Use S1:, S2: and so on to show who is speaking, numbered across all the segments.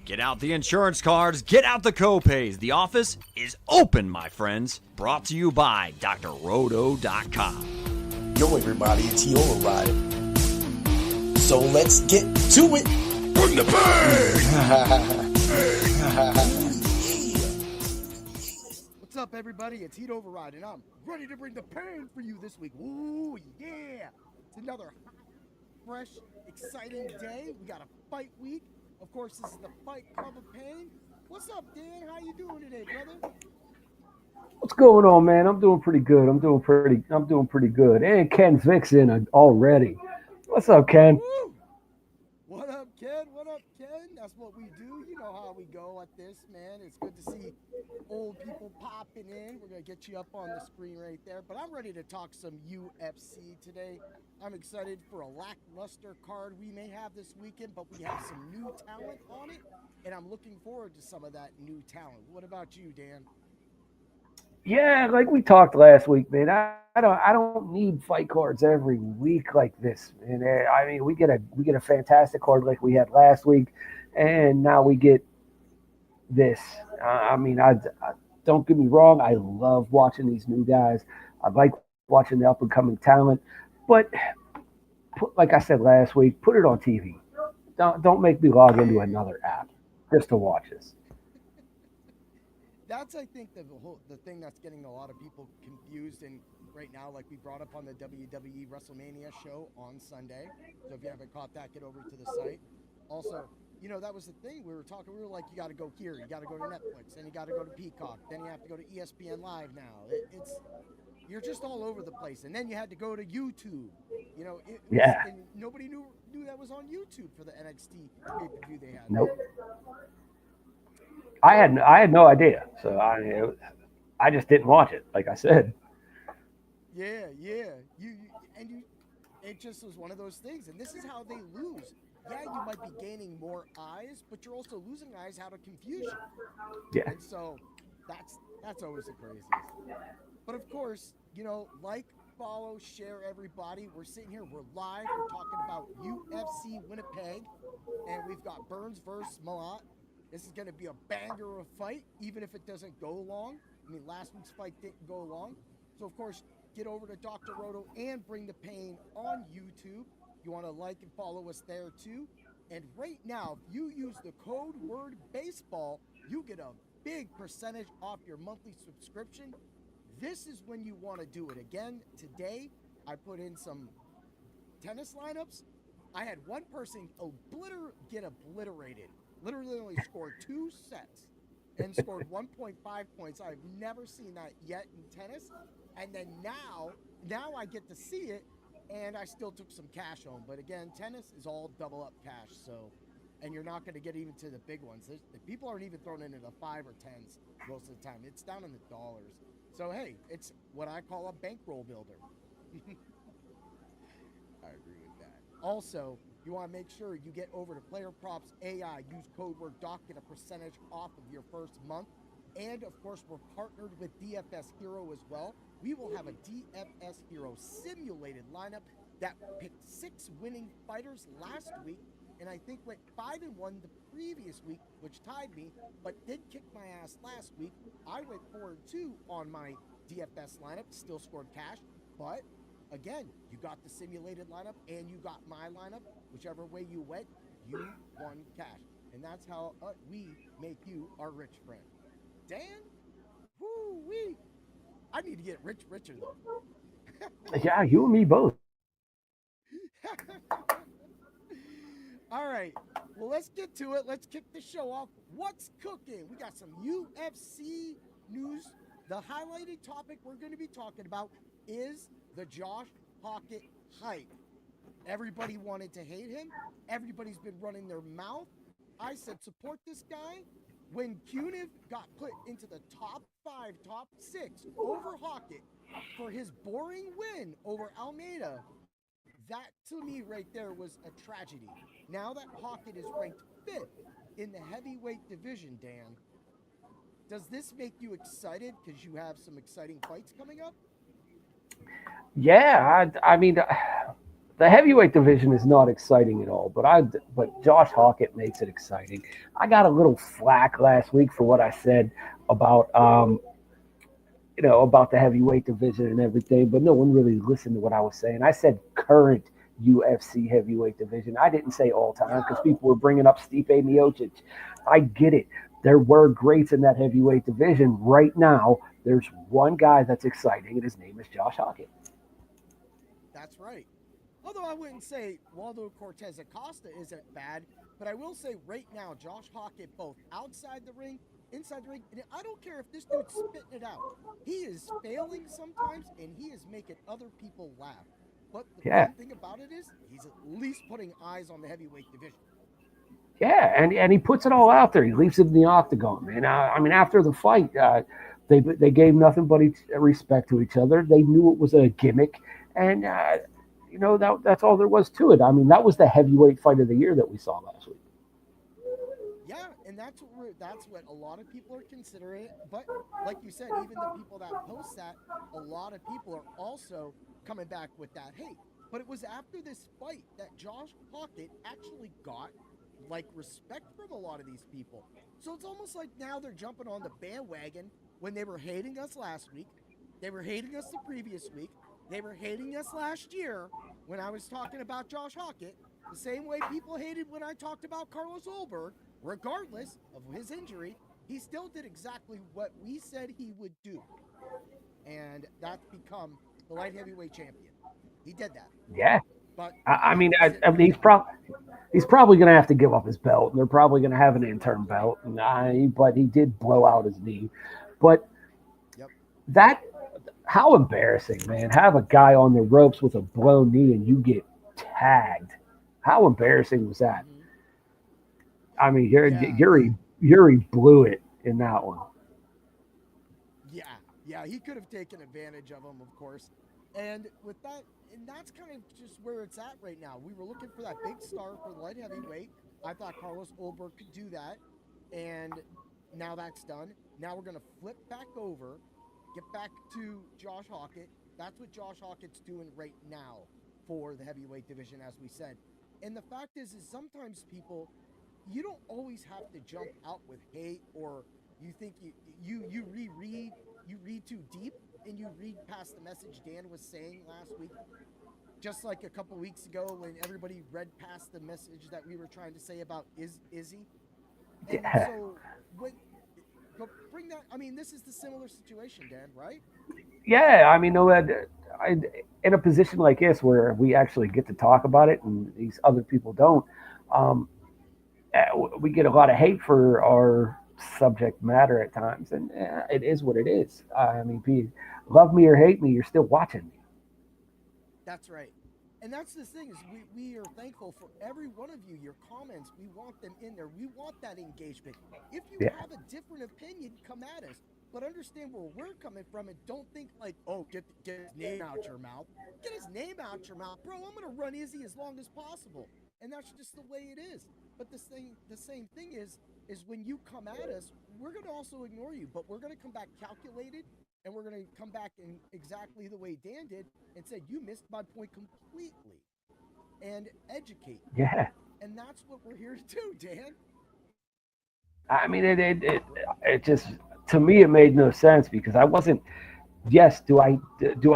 S1: Get out the insurance cards, get out the copays. The office is open, my friends. Brought to you by drroto.com.
S2: Yo, everybody, it's Yola Riding. So let's get to it.
S3: Bring the
S4: What's up, everybody? It's Heat Override, and I'm ready to bring the pain for you this week. Ooh, yeah! It's another hot, fresh, exciting day. We got a fight week. Of course, this is the Fight Club of Pain. What's up, Dan? How you doing today, brother?
S5: What's going on, man? I'm doing pretty good. I'm doing pretty good. And Ken's Vixen already. What's up, Ken?
S4: Woo! What up, Ken? What up, Ken? That's what we do. You know how we go at this, man. It's good to see old people popping in. We're going to get you up on the screen right there. But I'm ready to talk some UFC today. I'm excited for a lackluster card we may have this weekend, but we have some new talent on it, and I'm looking forward to some of that new talent. What about you, Dan?
S5: Yeah, like we talked last week, man. I don't need fight cards every week like this, man. I mean, we get a fantastic card like we had last week, and now we get this. I don't get me wrong. I love watching these new guys. I like watching the up and coming talent, but like I said last week, put it on TV. Don't make me log into another app just to watch this.
S4: That's, I think, the thing that's getting a lot of people confused. And right now, like we brought up on the WWE WrestleMania show on Sunday. So if you haven't caught that, get over to the site. Also, you know, that was the thing we were talking. We were like, you got to go here, you got to go to Netflix, then you got to go to Peacock, then you have to go to ESPN Live now. You're just all over the place. And then you had to go to YouTube. You know, and nobody knew that was on YouTube for the NXT pay-per-view they had.
S5: Nope. I had no idea, so I just didn't watch it, like I said.
S4: Yeah. It just was one of those things, and this is how they lose. Yeah, you might be gaining more eyes, but you're also losing eyes out of confusion.
S5: Yeah.
S4: And so that's always the craziest. But of course, you know, like, follow, share, everybody. We're sitting here, we're live, we're talking about UFC Winnipeg, and we've got Burns versus Malott. This is going to be a banger of a fight, even if it doesn't go long. I mean, last week's fight didn't go long. So, of course, get over to Dr. Roto and Bring the Pain on YouTube. You want to like and follow us there, too. And right now, if you use the code word baseball, you get a big percentage off your monthly subscription. This is when you want to do it. Again, today, I put in some tennis lineups. I had one person get obliterated. Literally only scored 2 sets and scored 1.5 points. I've never seen that yet in tennis. And then now I get to see it, and I still took some cash home. But again, tennis is all double up cash. So, and you're not going to get even to the big ones. People aren't even throwing into the 5 or 10s most of the time. It's down in the dollars. So, hey, it's what I call a bankroll builder. I agree with that. Also, you want to make sure you get over to Player Props AI. Use code word DOC, get a percentage off of your first month. And, of course, we're partnered with DFS Hero as well. We will have a DFS Hero simulated lineup that picked 6 winning fighters last week, and I think went 5-1 the previous week, which tied me, but did kick my ass last week. I went 4-2 on my DFS lineup, still scored cash, but again, you got the simulated lineup and you got my lineup. Whichever way you went, you won cash. And that's how we make you our rich friend. Dan? Woo-wee. I need to get richer though.
S5: Yeah, you and me both.
S4: All right. Well, let's get to it. Let's kick the show off. What's cooking? We got some UFC news. The highlighted topic we're going to be talking about is the Josh Hokit hype. Everybody wanted to hate him. Everybody's been running their mouth. I said support this guy. When Cuniv got put into the top 5, top 6 over Hokit for his boring win over Almeida, that to me right there was a tragedy. Now that Hokit is ranked 5th in the heavyweight division, Dan, does this make you excited because you have some exciting fights coming up?
S5: Yeah, I mean, the heavyweight division is not exciting at all, but Josh Hokit makes it exciting. I got a little flack last week for what I said about about the heavyweight division and everything, but no one really listened to what I was saying. I said current UFC heavyweight division. I didn't say all time because people were bringing up Stipe Miocic. I get it. There were greats in that heavyweight division. Right now, there's one guy that's exciting, and his name is Josh Hokit.
S4: That's right. Although I wouldn't say Waldo Cortez Acosta isn't bad, but I will say right now, Josh Hokit, both outside the ring, inside the ring, and I don't care if this dude's spitting it out. He is failing sometimes, and he is making other people laugh. But the fun thing about it is, he's at least putting eyes on the heavyweight division.
S5: Yeah, and he puts it all out there. He leaves it in the octagon, man. I mean, after the fight, they gave nothing but respect to each other. They knew it was a gimmick, and that's all there was to it. I mean, that was the heavyweight fight of the year that we saw last week.
S4: Yeah, and that's what a lot of people are considering it. But like you said, even the people that post that, a lot of people are also coming back with that. Hey, but it was after this fight that Josh Hokit actually got respect from a lot of these people. So it's almost like now they're jumping on the bandwagon when they were hating us last week. They were hating us the previous week. They were hating us last year when I was talking about Josh Hokit. The same way people hated when I talked about Carlos Olberg. Regardless of his injury, he still did exactly what we said he would do. And that's become the light heavyweight champion. He did that.
S5: Yeah.
S4: But
S5: I mean, he's probably going to have to give up his belt. They're probably going to have an interim belt. But he did blow out his knee. But how embarrassing, man. Have a guy on the ropes with a blown knee and you get tagged. How embarrassing was that? I mean, Yuri blew it in that one.
S4: Yeah, he could have taken advantage of him, of course. And with that, and that's kind of just where it's at right now. We were looking for that big star for the light heavyweight. I thought Carlos Olberg could do that, and now that's done. Now we're going to flip back over, get back to Josh Hokit. That's what Josh Hokit's doing right now for the heavyweight division, as we said. And the fact is sometimes people, you don't always have to jump out with hate, or you think you read too deep and you read past the message Dan was saying last week. Just like a couple weeks ago when everybody read past the message that we were trying to say about Izzy. And so bring that. I mean, this is the similar situation, Dan, right?
S5: Yeah, I mean, in a position like this where we actually get to talk about it and these other people don't, we get a lot of hate for our subject matter at times, and it is what it is. I mean, love me or hate me, you're still watching me.
S4: That's right. And that's the thing is we are thankful for every one of you, your comments. We want them in there. We want that engagement. If you have a different opinion, come at us. But understand where we're coming from and don't think like, oh, get his name out your mouth. Get his name out your mouth. Bro, I'm going to run Izzy as long as possible. And that's just the way it is. But the same thing is when you come at us, we're going to also ignore you. But we're going to come back calculated, and we're going to come back in exactly the way Dan did and say, you missed my point completely. And educate.
S5: Yeah.
S4: And that's what we're here to do, Dan.
S5: I mean, it just, to me, it made no sense because I wasn't. Yes, do I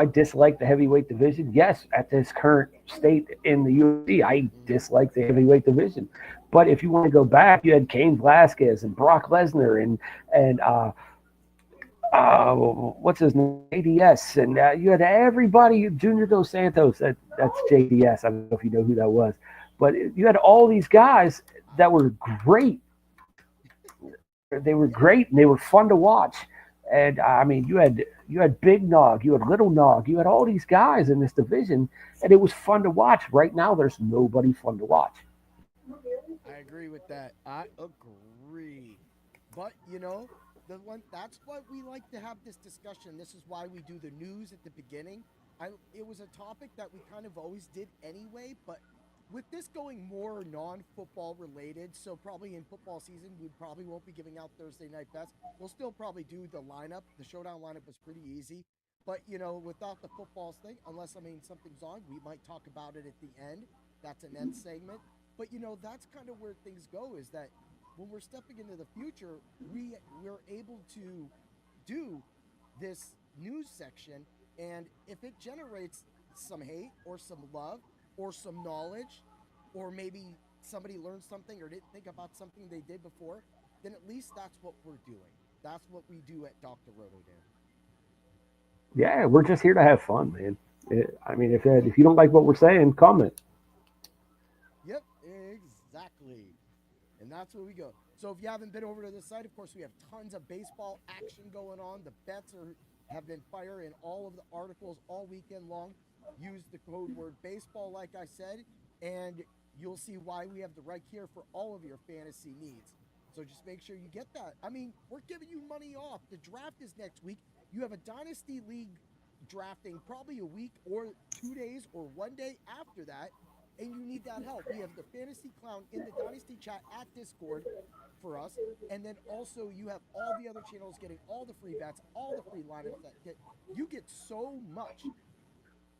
S5: dislike the heavyweight division? Yes, at this current state in the UFC, I dislike the heavyweight division. But if you want to go back, you had Cain Velasquez and Brock Lesnar and what's his name, JDS, and you had everybody, Junior Dos Santos. That's JDS. I don't know if you know who that was, but you had all these guys that were great. They were great and they were fun to watch. And I mean, you had Big Nog, you had Little Nog, you had all these guys in this division, and it was fun to watch. Right now, there's nobody fun to watch.
S4: I agree with that. I agree. But that's why we like to have this discussion. This is why we do the news at the beginning. It was a topic that we kind of always did anyway, but with this going more non-football related, so probably in football season, we probably won't be giving out Thursday night bets. We'll still probably do the lineup. The showdown lineup was pretty easy. But, you know, without the footballs thing, unless, I mean, something's on, we might talk about it at the end. That's an end segment. But, you know, that's kind of where things go, is that when we're stepping into the future, we're able to do this news section. And if it generates some hate or some love or some knowledge, or maybe somebody learned something or didn't think about something they did before, then at least that's what we're doing. That's what we do at Dr. Rotodan.
S5: Yeah, we're just here to have fun, man. I mean, if you don't like what we're saying, comment.
S4: Yep, exactly. And that's where we go. So if you haven't been over to the site, of course, we have tons of baseball action going on. The bets have been fire in all of the articles all weekend long. Use the code word baseball, like I said, and you'll see why we have the right here for all of your fantasy needs. So just make sure you get that. I mean, we're giving you money off. The draft is next week. You have a Dynasty League drafting probably a week or 2 days or 1 day after that, and you need that help. We have the Fantasy Clown in the Dynasty chat at Discord for us, and then also you have all the other channels getting all the free bets, all the free lineups that you get so much,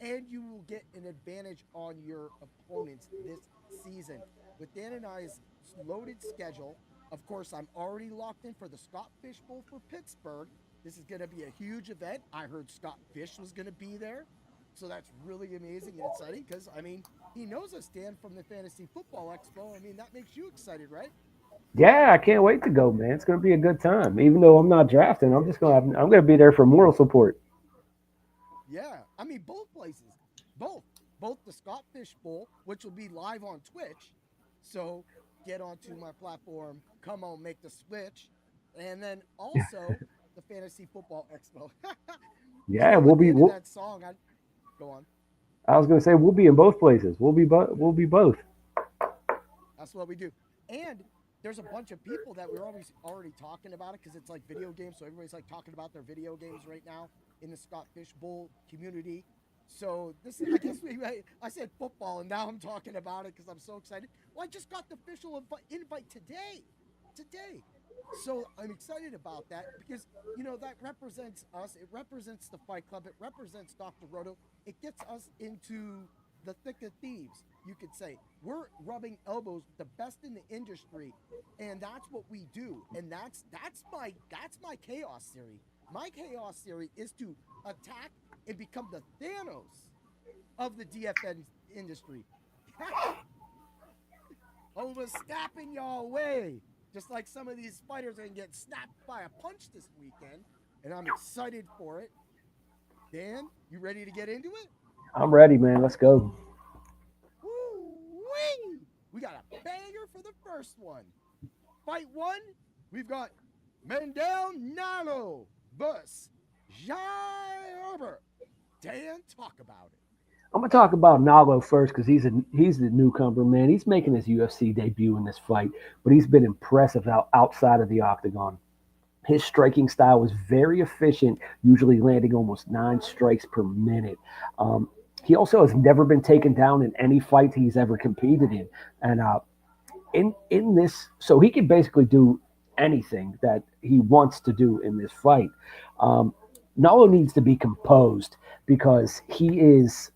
S4: and you will get an advantage on your opponents this season. With Dan and I's loaded schedule, of course, I'm already locked in for the Scott Fish Bowl for Pittsburgh. This is going to be a huge event. I heard Scott Fish was going to be there. So that's really amazing and exciting because, I mean, he knows us, Dan, from the Fantasy Football Expo. I mean, that makes you excited, right?
S5: Yeah, I can't wait to go, man. It's going to be a good time. Even though I'm not drafting, I'm going to be there for moral support.
S4: Yeah. I mean, both places. Both the Scott Fish Bowl, which will be live on Twitch. So get onto my platform, come on, make the switch. And then also the Fantasy Football Expo.
S5: Yeah,
S4: you know, that song. Go on.
S5: I was going to say we'll be in both places. We'll be both.
S4: That's what we do. And there's a bunch of people that we're already talking about it because it's like video games. So everybody's like talking about their video games right now in the Scott Fish Bowl community. So this is, I guess I said football and now I'm talking about it because I'm so excited. Well, I just got the official invite today. So I'm excited about that because, you know, that represents us. It represents the Fight Club. It represents Dr. Roto. It gets us into the thick of thieves, you could say. We're rubbing elbows with the best in the industry, and that's what we do. And that's my chaos theory. My chaos theory is to attack and become the Thanos of the DFN industry. Over snapping y'all away. Just like some of these fighters are going to get snapped by a punch this weekend. And I'm excited for it. Dan, you ready to get into it?
S5: I'm ready, man. Let's go.
S4: Woo-wee! We got a banger for the first one. Fight one, we've got Mandel Nallo versus Herbert. Dan, talk about it.
S5: I'm gonna talk about Nallo first because he's the newcomer, man. He's making his UFC debut in this fight, but he's been impressive outside of the octagon. His striking style was very efficient, usually landing almost 9 strikes per minute. He also has never been taken down in any fight he's ever competed in, and in this, so he can basically do anything that he wants to do in this fight. Nallo needs to be composed because he is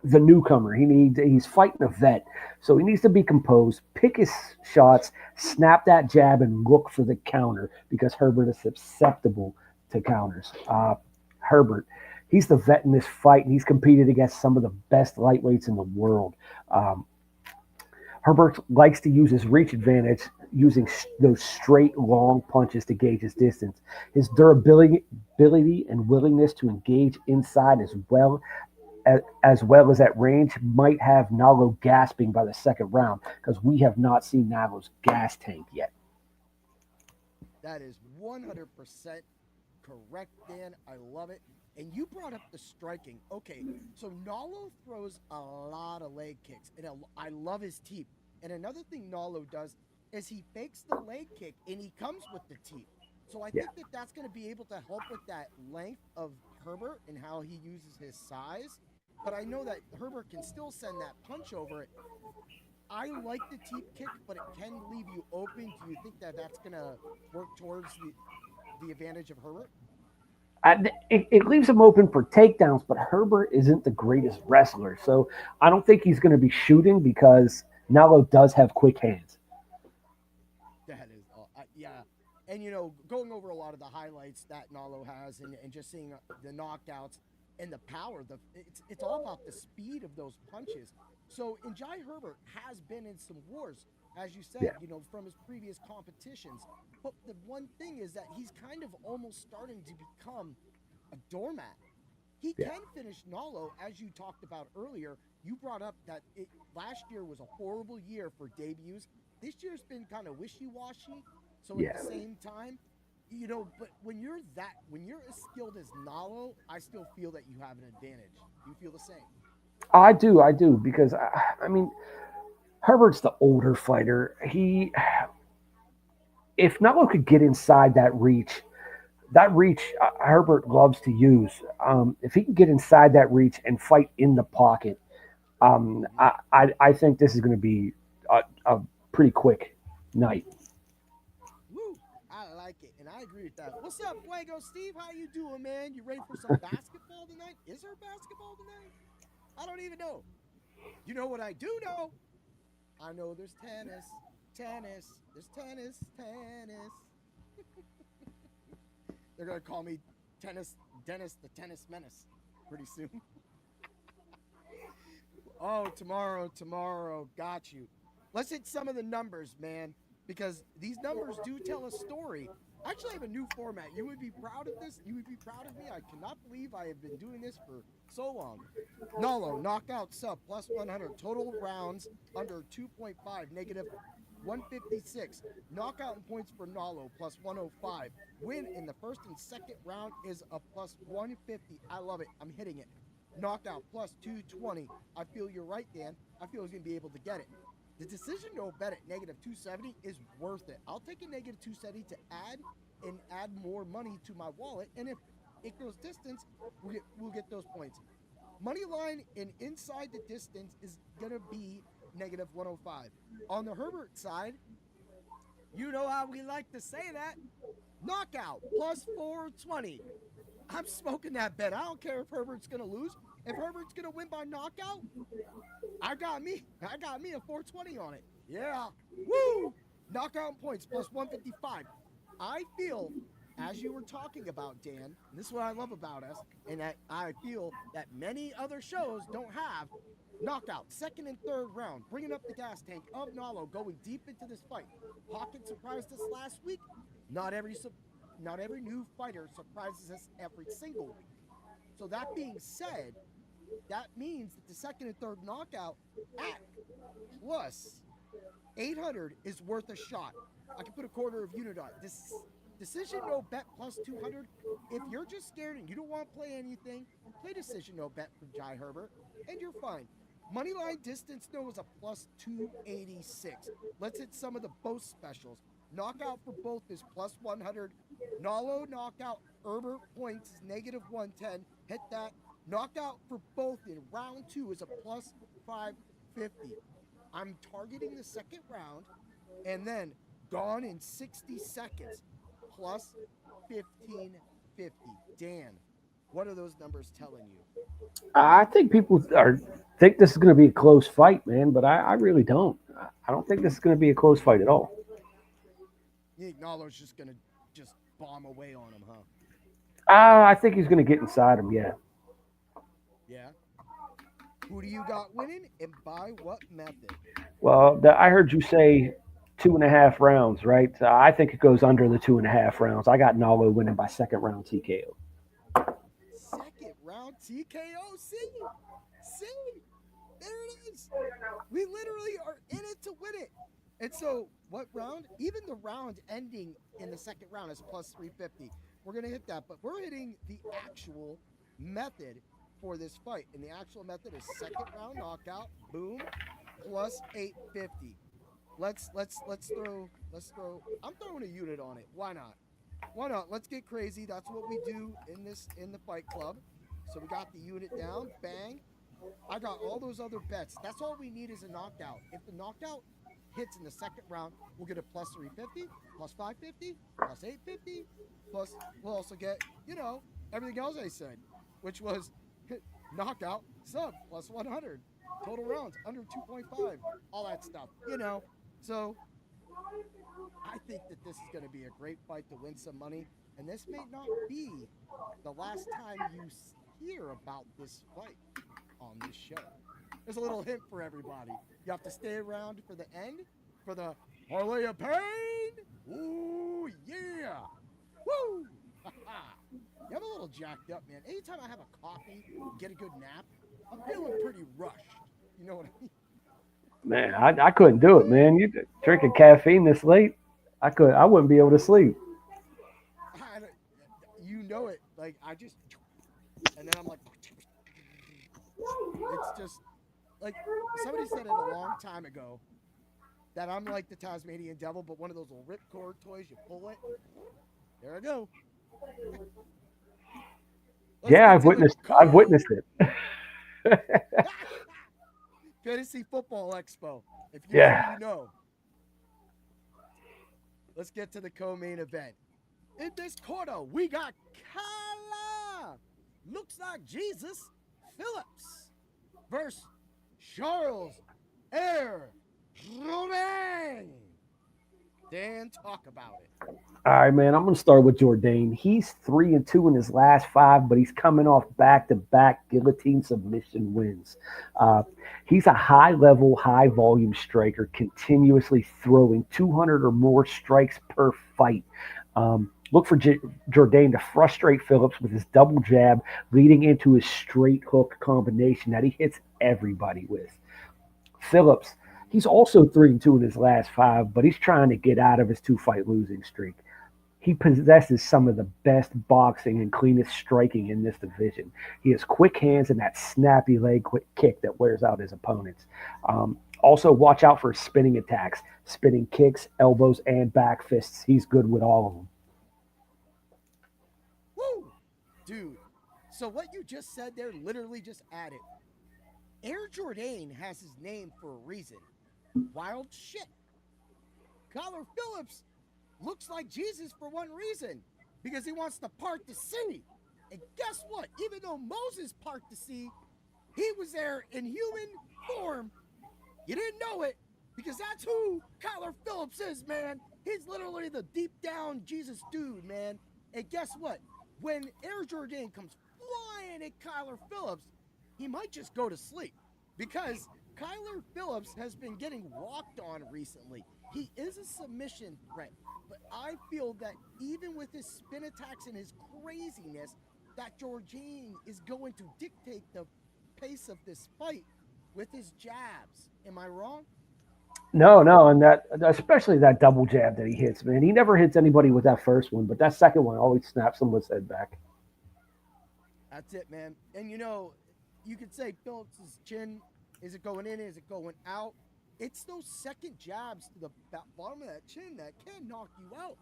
S5: the newcomer. He's fighting a vet, so he needs to be composed, pick his shots, snap that jab, and look for the counter because Herbert is susceptible to counters. Herbert, he's the vet in this fight, and he's competed against some of the best lightweights in the world. Herbert likes to use his reach advantage, using those straight, long punches to gauge his distance. His durability and willingness to engage inside as well as at range might have Nallo gasping by the second round because we have not seen Nallo's gas tank yet.
S4: That is 100% correct, Dan. I love it. And you brought up the striking. Okay, so Nallo throws a lot of leg kicks, and I love his teep. And another thing Nallo does is he fakes the leg kick, and he comes with the teep. So I think that's going to be able to help with that length of Herbert and how he uses his size. But I know that Herbert can still send that punch over it. I like the teep kick, but it can leave you open. Do you think that that's going to work towards the advantage of Herbert?
S5: It leaves him open for takedowns, but Herbert isn't the greatest wrestler. So I don't think he's going to be shooting because Nallo does have quick hands.
S4: That is, yeah. And, going over a lot of the highlights that Nallo has and just seeing the knockouts and the power, it's all about the speed of those punches. So, and Jai Herbert has been in some wars, as you said, from his previous competitions. But the one thing is that he's kind of almost starting to become a doormat. He can finish Nallo, as you talked about earlier. You brought up that last year was a horrible year for debuts. This year's been kind of wishy-washy. So at the same time, but when you're as skilled as Nallo, I still feel that you have an advantage. You feel the same?
S5: I do, because I mean, Herbert's the older fighter. If Nallo could get inside that reach Herbert loves to use. If he can get inside that reach and fight in the pocket, I think this is going to be a pretty quick night.
S4: Woo! I like it, and I agree with that. What's up, Fuego Steve? How you doing, man? You ready for some basketball tonight? Is there basketball tonight? I don't even know. You know what I do know? I know there's tennis. There's tennis. They're going to call me Dennis the Tennis Menace pretty soon. Oh, tomorrow. Got you. Let's hit some of the numbers, man, because these numbers do tell a story. I actually have a new format. You would be proud of this. You would be proud of me. I cannot believe I have been doing this for so long. Nallo, knockout sub, plus 100. Total rounds under 2.5, negative 156. Knockout in points for Nallo, plus 105. Win in the first and second round is a plus 150. I love it. I'm hitting it. Knockout, plus 220. I feel you're right, Dan. I feel he's going to be able to get it. The decision no bet at negative 270 is worth it. I'll take a negative 270 to add more money to my wallet. And if it goes distance, we'll get those points. Money line and inside the distance is going to be negative 105. On the Herbert side, you know how we like to say that. Knockout, plus 420. I'm smoking that bet. I don't care if Herbert's going to lose. If Herbert's going to win by knockout, I got me a 420 on it. Yeah. Woo! Knockout points, plus 155. I feel, as you were talking about, Dan, and this is what I love about us, and that I feel that many other shows don't have, knockout, second and third round, bringing up the gas tank of Nallo, going deep into this fight. Hokit surprised us last week. Not every new fighter surprises us every single week. So that being said, that means that the second and third knockout at plus 800 is worth a shot. I can put a quarter of unit on it. This decision no bet plus 200. If you're just scared and you don't want to play anything, play decision no bet from Jai Herbert, and you're fine. Moneyline distance no is a plus 286. Let's hit some of the both specials. Knockout for both is plus 100. Nallo knockout, Herbert points is negative 110. Hit that. Knockout for both in round 2 is a plus 550. I'm targeting the second round and then gone in 60 seconds, plus 1550. Dan, what are those numbers telling you?
S5: I think people think this is going to be a close fight, man, but I really don't. I don't think this is going to be a close fight at all.
S4: You think Nallo's just going to just bomb away on him, huh?
S5: I think he's going to get inside him, yeah.
S4: Yeah? Who do you got winning and by what method?
S5: Well, I heard you say 2.5 rounds, right? I think it goes under the 2.5 rounds. I got Nallo winning by second round TKO.
S4: Second round TKO? See? There it is. We literally are in it to win it. And so, what round? Even the round ending in the second round is plus 350. We're going to hit that, but we're hitting the actual method for this fight. And the actual method is second round knockout, boom, plus 850. Let's throw. I'm throwing a unit on it. Why not? Let's get crazy. That's what we do in the fight club. So we got the unit down, bang. I got all those other bets. That's all we need is a knockout. If the knockout hits in the second round, we'll get a plus 350, plus 550, plus 850, plus we'll also get, everything else I said, which was knockout sub plus 100, total rounds under 2.5, all that stuff, So I think that this is going to be a great fight to win some money, and this may not be the last time you hear about this fight on this show. There's a little hint for everybody. You have to stay around for the end, for the Parlay of Pain. Ooh, yeah. Woo! I'm a little jacked up, man. Anytime I have a coffee, get a good nap, I'm feeling pretty rushed. You know what I mean?
S5: Man, I couldn't do it, man. You drinking caffeine this late? I wouldn't be able to sleep.
S4: You know it. Like, and then I'm like, it's just, like, somebody said it a long time ago that I'm like the Tasmanian devil, but one of those little ripcord toys, you pull it. There I go.
S5: I've witnessed it.
S4: Fantasy Football Expo. If you
S5: Yeah.
S4: know, you know. Let's get to the co-main event. In this quarter, we got Kala. Looks like Jesus Phillips versus Charles Jourdain. Dan, talk about it.
S5: All right, man. I'm gonna start with Jourdain. He's 3-2 in his last 5, but he's coming off back-to-back guillotine submission wins. He's a high-level, high-volume striker, continuously throwing 200 or more strikes per fight. Look for Jourdain to frustrate Phillips with his double jab, leading into his straight hook combination that he hits everybody with. Phillips, he's also 3-2 in his last 5, but he's trying to get out of his 2-fight losing streak. He possesses some of the best boxing and cleanest striking in this division. He has quick hands and that snappy leg kick that wears out his opponents. Also, watch out for spinning attacks, spinning kicks, elbows, and back fists. He's good with all of them.
S4: Woo! Dude, so what you just said there literally just added. Jourdain has his name for a reason. Wild shit. Kyler Phillips looks like Jesus for one reason, because he wants to part the sea. And guess what? Even though Moses parted the sea, he was there in human form. You didn't know it, because that's who Kyler Phillips is, man. He's literally the deep down Jesus dude, man. And guess what? When Jourdain comes flying at Kyler Phillips, he might just go to sleep, because Kyler Phillips has been getting walked on recently. He is a submission threat, but I feel that even with his spin attacks and his craziness, that Jourdain is going to dictate the pace of this fight with his jabs. Am I wrong?
S5: No, and that, especially that double jab that he hits, man. He never hits anybody with that first one, but that second one always snaps someone's head back.
S4: That's it, man. And you could say Phillips' chin, is it going in? Is it going out? It's those second jabs to the bottom of that chin that can knock you out.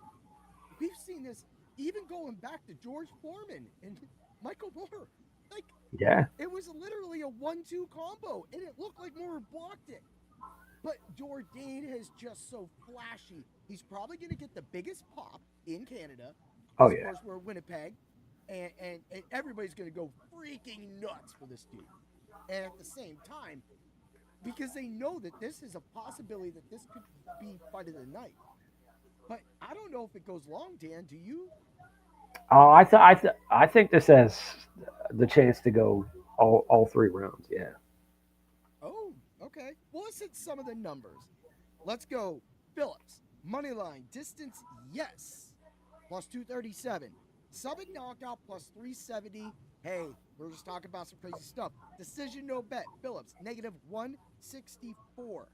S4: We've seen this even going back to George Foreman and Michael Moore. Like,
S5: yeah,
S4: it was literally a 1-2 combo, and it looked like Moore blocked it. But Jourdain is just so flashy. He's probably going to get the biggest pop in Canada.
S5: Oh,
S4: Of
S5: yeah.
S4: course, we're Winnipeg, and everybody's going to go freaking nuts for this dude. And at the same time, because they know that this is a possibility that this could be fight of the night. But I don't know if it goes long, Dan. Do you?
S5: Oh, I think this has the chance to go all 3 rounds. Yeah.
S4: Oh, okay. Well, let's hit some of the numbers. Let's go. Phillips, money line, distance, yes, plus 237. Sub and knockout, plus 370. Hey, we're just talking about some crazy stuff. Decision, no bet. Phillips, negative 164.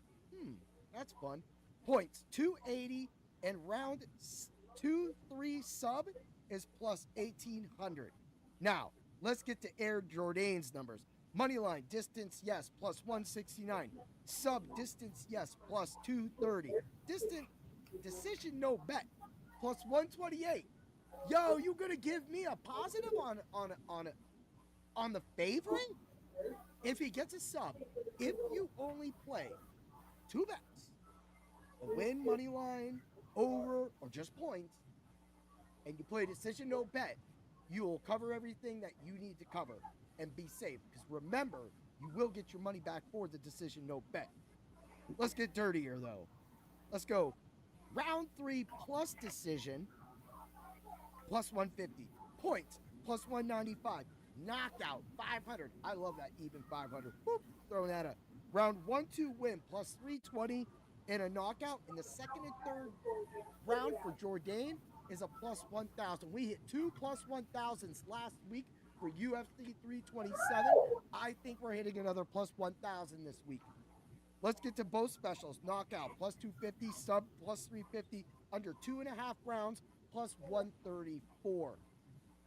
S4: That's fun. Points, 280. And round 2-3 sub is plus 1,800. Now, let's get to Jourdain's numbers. Money line, distance, yes, plus 169. Sub, distance, yes, plus 230. Decision, no bet, plus 128. Yo, you gonna give me a positive on the favoring? If he gets a sub, if you only play 2 bets, a win, money line, over, or just points, and you play decision, no bet, you will cover everything that you need to cover and be safe. Because remember, you will get your money back for the decision no bet. Let's get dirtier, though. Let's go. Round 3 plus decision, plus 150. Points, plus 195. Knockout, 500. I love that even 500. Whoop, throwing that up. Round 1-2 win, plus 320. And a knockout in the second and third round for Jourdain is a plus 1,000. We hit 2 plus 1,000s last week for UFC 327. I think we're hitting another plus 1,000 this week. Let's get to both specials. Knockout, plus 250. Sub, plus 350. Under 2.5 rounds, plus 134.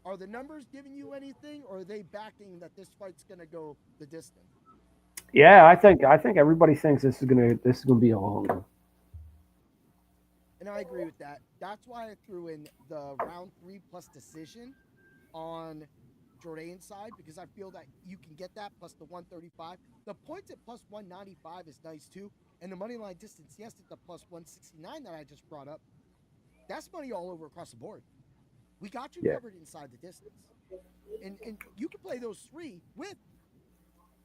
S4: Are the numbers giving you anything, or are they backing that this fight's going to go the distance?
S5: Yeah, I think everybody thinks this is gonna be a long one.
S4: And I agree with that. That's why I threw in the round 3 plus decision on Jourdain's side, because I feel that you can get that plus the 135. The points at plus 195 is nice too. And the money line distance, yes, at the plus 169 that I just brought up, that's money all over across the board. We got you covered inside the distance. And you can play those 3 with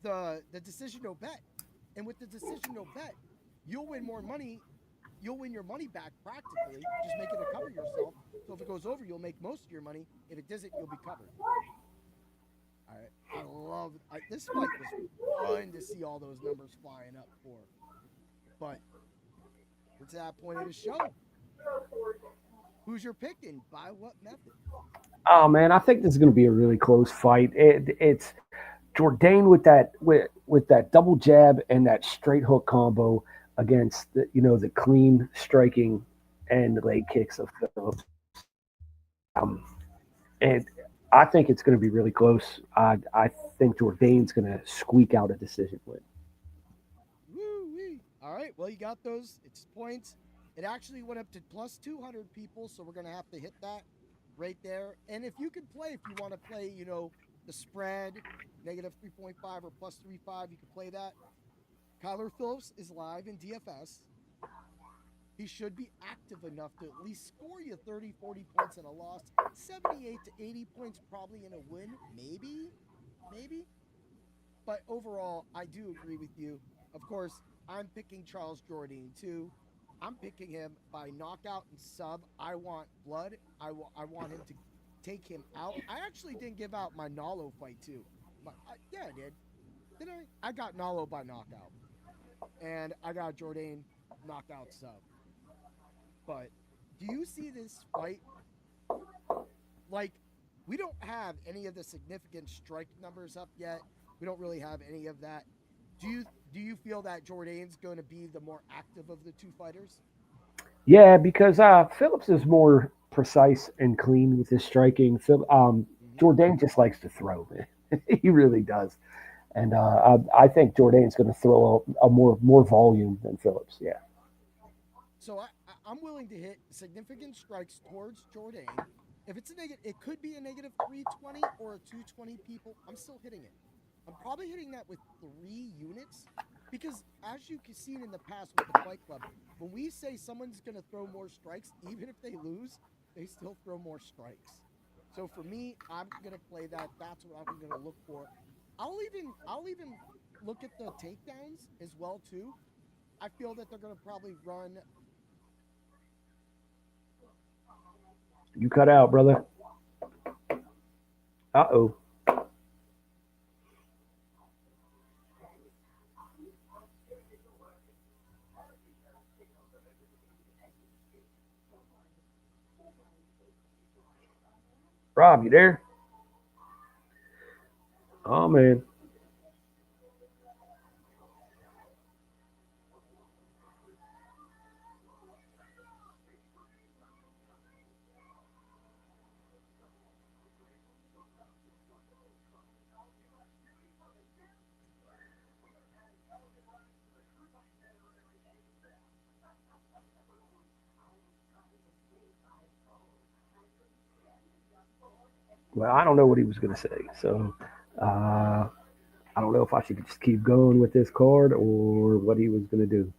S4: the decision no bet. And with the decision no bet, you'll win more money. You'll win your money back practically. Just make it to cover yourself. So if it goes over, you'll make most of your money. If it doesn't, you'll be covered. All right. I love it. This fight was fun to see all those numbers flying up for. But we're to that point of the show. Who's your pick and by what method?
S5: Oh man, I think this is going to be a really close fight. It's Jourdain with that double jab and that straight hook combo against the clean striking and leg kicks of Phillips. And I think it's going to be really close. I think Jourdain's going to squeak out a decision win.
S4: Woo-wee. All right. Well, you got those. It's points. It actually went up to plus 200 people, so we're going to have to hit that right there. And if you can play, if you want to play, the spread, negative 3.5 or plus 3.5, you can play that. Kyler Phillips is live in DFS. He should be active enough to at least score you 30, 40 points in a loss. 78 to 80 points probably in a win. Maybe. But overall, I do agree with you. Of course, I'm picking Charles Jourdain too. I'm picking him by knockout and sub. I want blood. I want him to take him out. I actually didn't give out my Nallo fight too. Yeah, I did. Did I? I got Nallo by knockout. And I got Jourdain knockout sub. But do you see this fight? Like, we don't have any of the significant strike numbers up yet. We don't really have any of that. Do you feel that Jourdain's going to be the more active of the two fighters?
S5: Yeah, because Phillips is more precise and clean with his striking. Jourdain just likes to throw, man. He really does. And I think Jourdain's going to throw a more volume than Phillips. Yeah.
S4: So I'm willing to hit significant strikes towards Jourdain. If it's a negative, it could be a negative 320 or a 220 people. I'm still hitting it. I'm probably hitting that with 3 units because, as you can see in the past with the Fight Club, when we say someone's going to throw more strikes, even if they lose, they still throw more strikes. So for me, I'm going to play that. That's what I'm going to look for. I'll even look at the takedowns as well too. I feel that they're going to probably run.
S5: You cut out, brother. Uh-oh. Rob, you there? Oh, man. Well, I don't know what he was going to say. So I don't know if I should just keep going with this card or what he was going to do.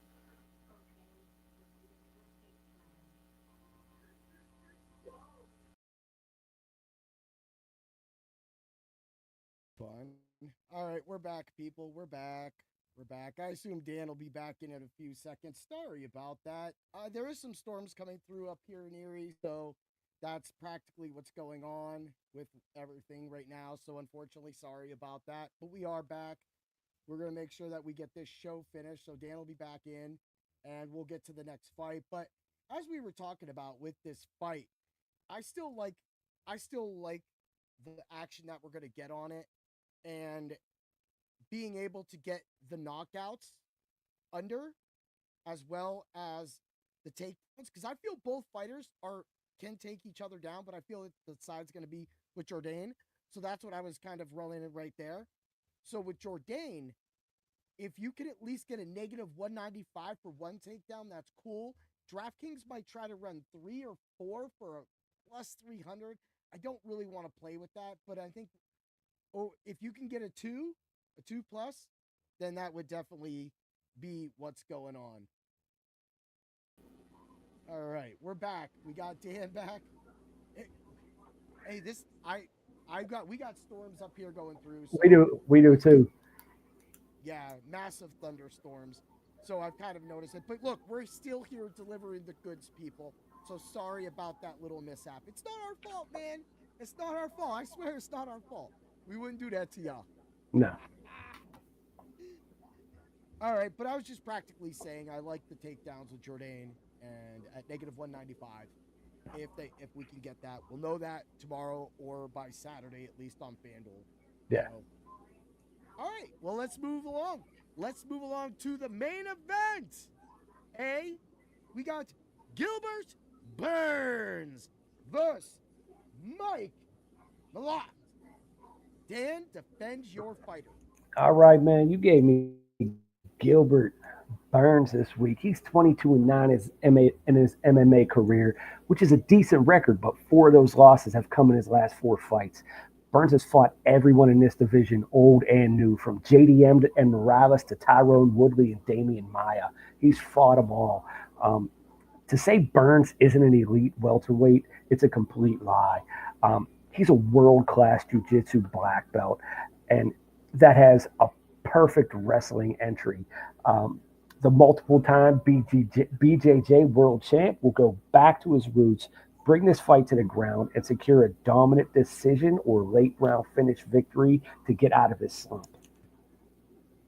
S4: All right, we're back, people. We're back. We're back. I assume Dan will be back in a few seconds. Sorry about that. There is some storms coming through up here in Erie, so that's practically what's going on with everything right now. So unfortunately, sorry about that. But we are back. We're going to make sure that we get this show finished. So Dan will be back in, and we'll get to the next fight. But as we were talking about with this fight, I still like the action that we're going to get on it, and being able to get the knockouts under as well as the takedowns, because I feel both fighters can take each other down, but I feel that the side's going to be with Jourdain. So that's what I was kind of rolling in right there. So with Jourdain, if you can at least get a negative 195 for one takedown, that's cool. DraftKings might try to run 3 or 4 for a plus 300. I don't really want to play with that, but I think if you can get a 2 plus, then that would definitely be what's going on. All right, we're back. We got Dan back. Hey, we got storms up here going through. So,
S5: We do too.
S4: yeah, massive thunderstorms. So I've kind of noticed it. But look, we're still here delivering the goods, people. So sorry about that little mishap. It's not our fault, man. It's not our fault. I swear it's not our fault. We wouldn't do that to y'all.
S5: No.
S4: All right, but I was just practically saying I like the takedowns with Jourdain and at negative 195. If we can get that, we'll know that tomorrow or by Saturday, at least on FanDuel.
S5: Yeah.
S4: So, all right, well, let's move along. Let's move along to the main event. We got Gilbert Burns versus Mike Malott. Dan, defend your fighter.
S5: All right, man. You gave me Gilbert Burns this week. He's 22-9 in his MMA career, which is a decent record, but 4 of those losses have come in his last 4 fights. Burns has fought everyone in this division, old and new, from JDM and Morales to Tyrone Woodley and Damian Maia. He's fought them all. To say Burns isn't an elite welterweight, it's a complete lie. He's a world-class jiu-jitsu black belt, and that has a perfect wrestling entry. The multiple-time BJJ world champ will go back to his roots, bring this fight to the ground, and secure a dominant decision or late-round finish victory to get out of his slump.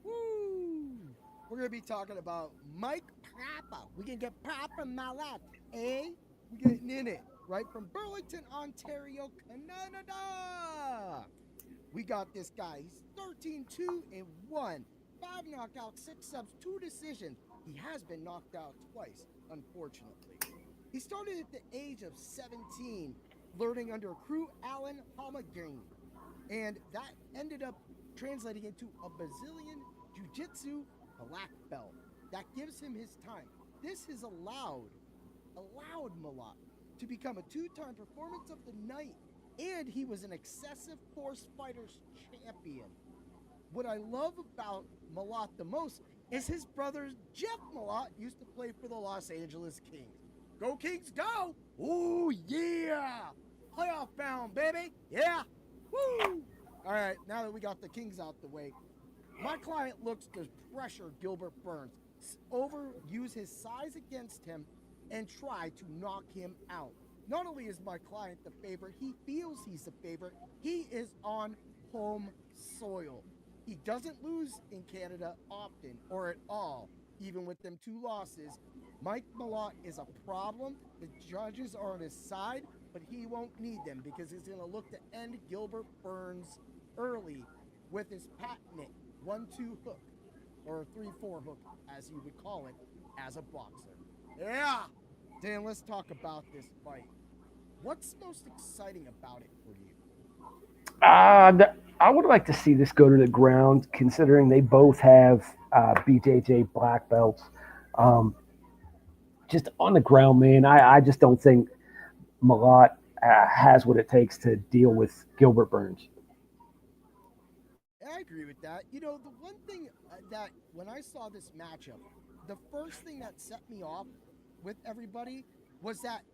S4: Woo! We're going to be talking about Mike Papa. We can get Papa Malott, eh? We're getting in it, right from Burlington, Ontario, Canada. We got this guy. He's 13-2-1. 5 knockouts, 6 subs, 2 decisions. He has been knocked out twice, unfortunately. He started at the age of 17, learning under Crew Alan Homagane. And that ended up translating into a Brazilian Jiu-Jitsu black belt. That gives him his time. This has allowed Malott to become a 2-time Performance of the Night, and he was an excessive force fighters champion. What I love about Malott the most is his brother Jeff Malott used to play for the Los Angeles Kings. Go Kings, go! Ooh, yeah! Playoff bound, baby! Yeah! Woo! All right, now that we got the Kings out the way, my client looks to pressure Gilbert Burns, overuse his size against him, and try to knock him out. Not only is my client the favorite, he feels he's the favorite. He is on home soil. He doesn't lose in Canada often or at all, even with them 2 losses. Mike Malott is a problem. The judges are on his side, but he won't need them because he's going to look to end Gilbert Burns early with his patented 1-2 hook, or 3-4 hook, as you would call it, as a boxer. Yeah! Dan, let's talk about this fight. What's most exciting about it for you?
S5: I would like to see this go to the ground, considering they both have BJJ black belts. Just on the ground, man, I just don't think Malott has what it takes to deal with Gilbert Burns.
S4: I agree with that. You know, the one thing that when I saw this matchup, the first thing that set me off with everybody was that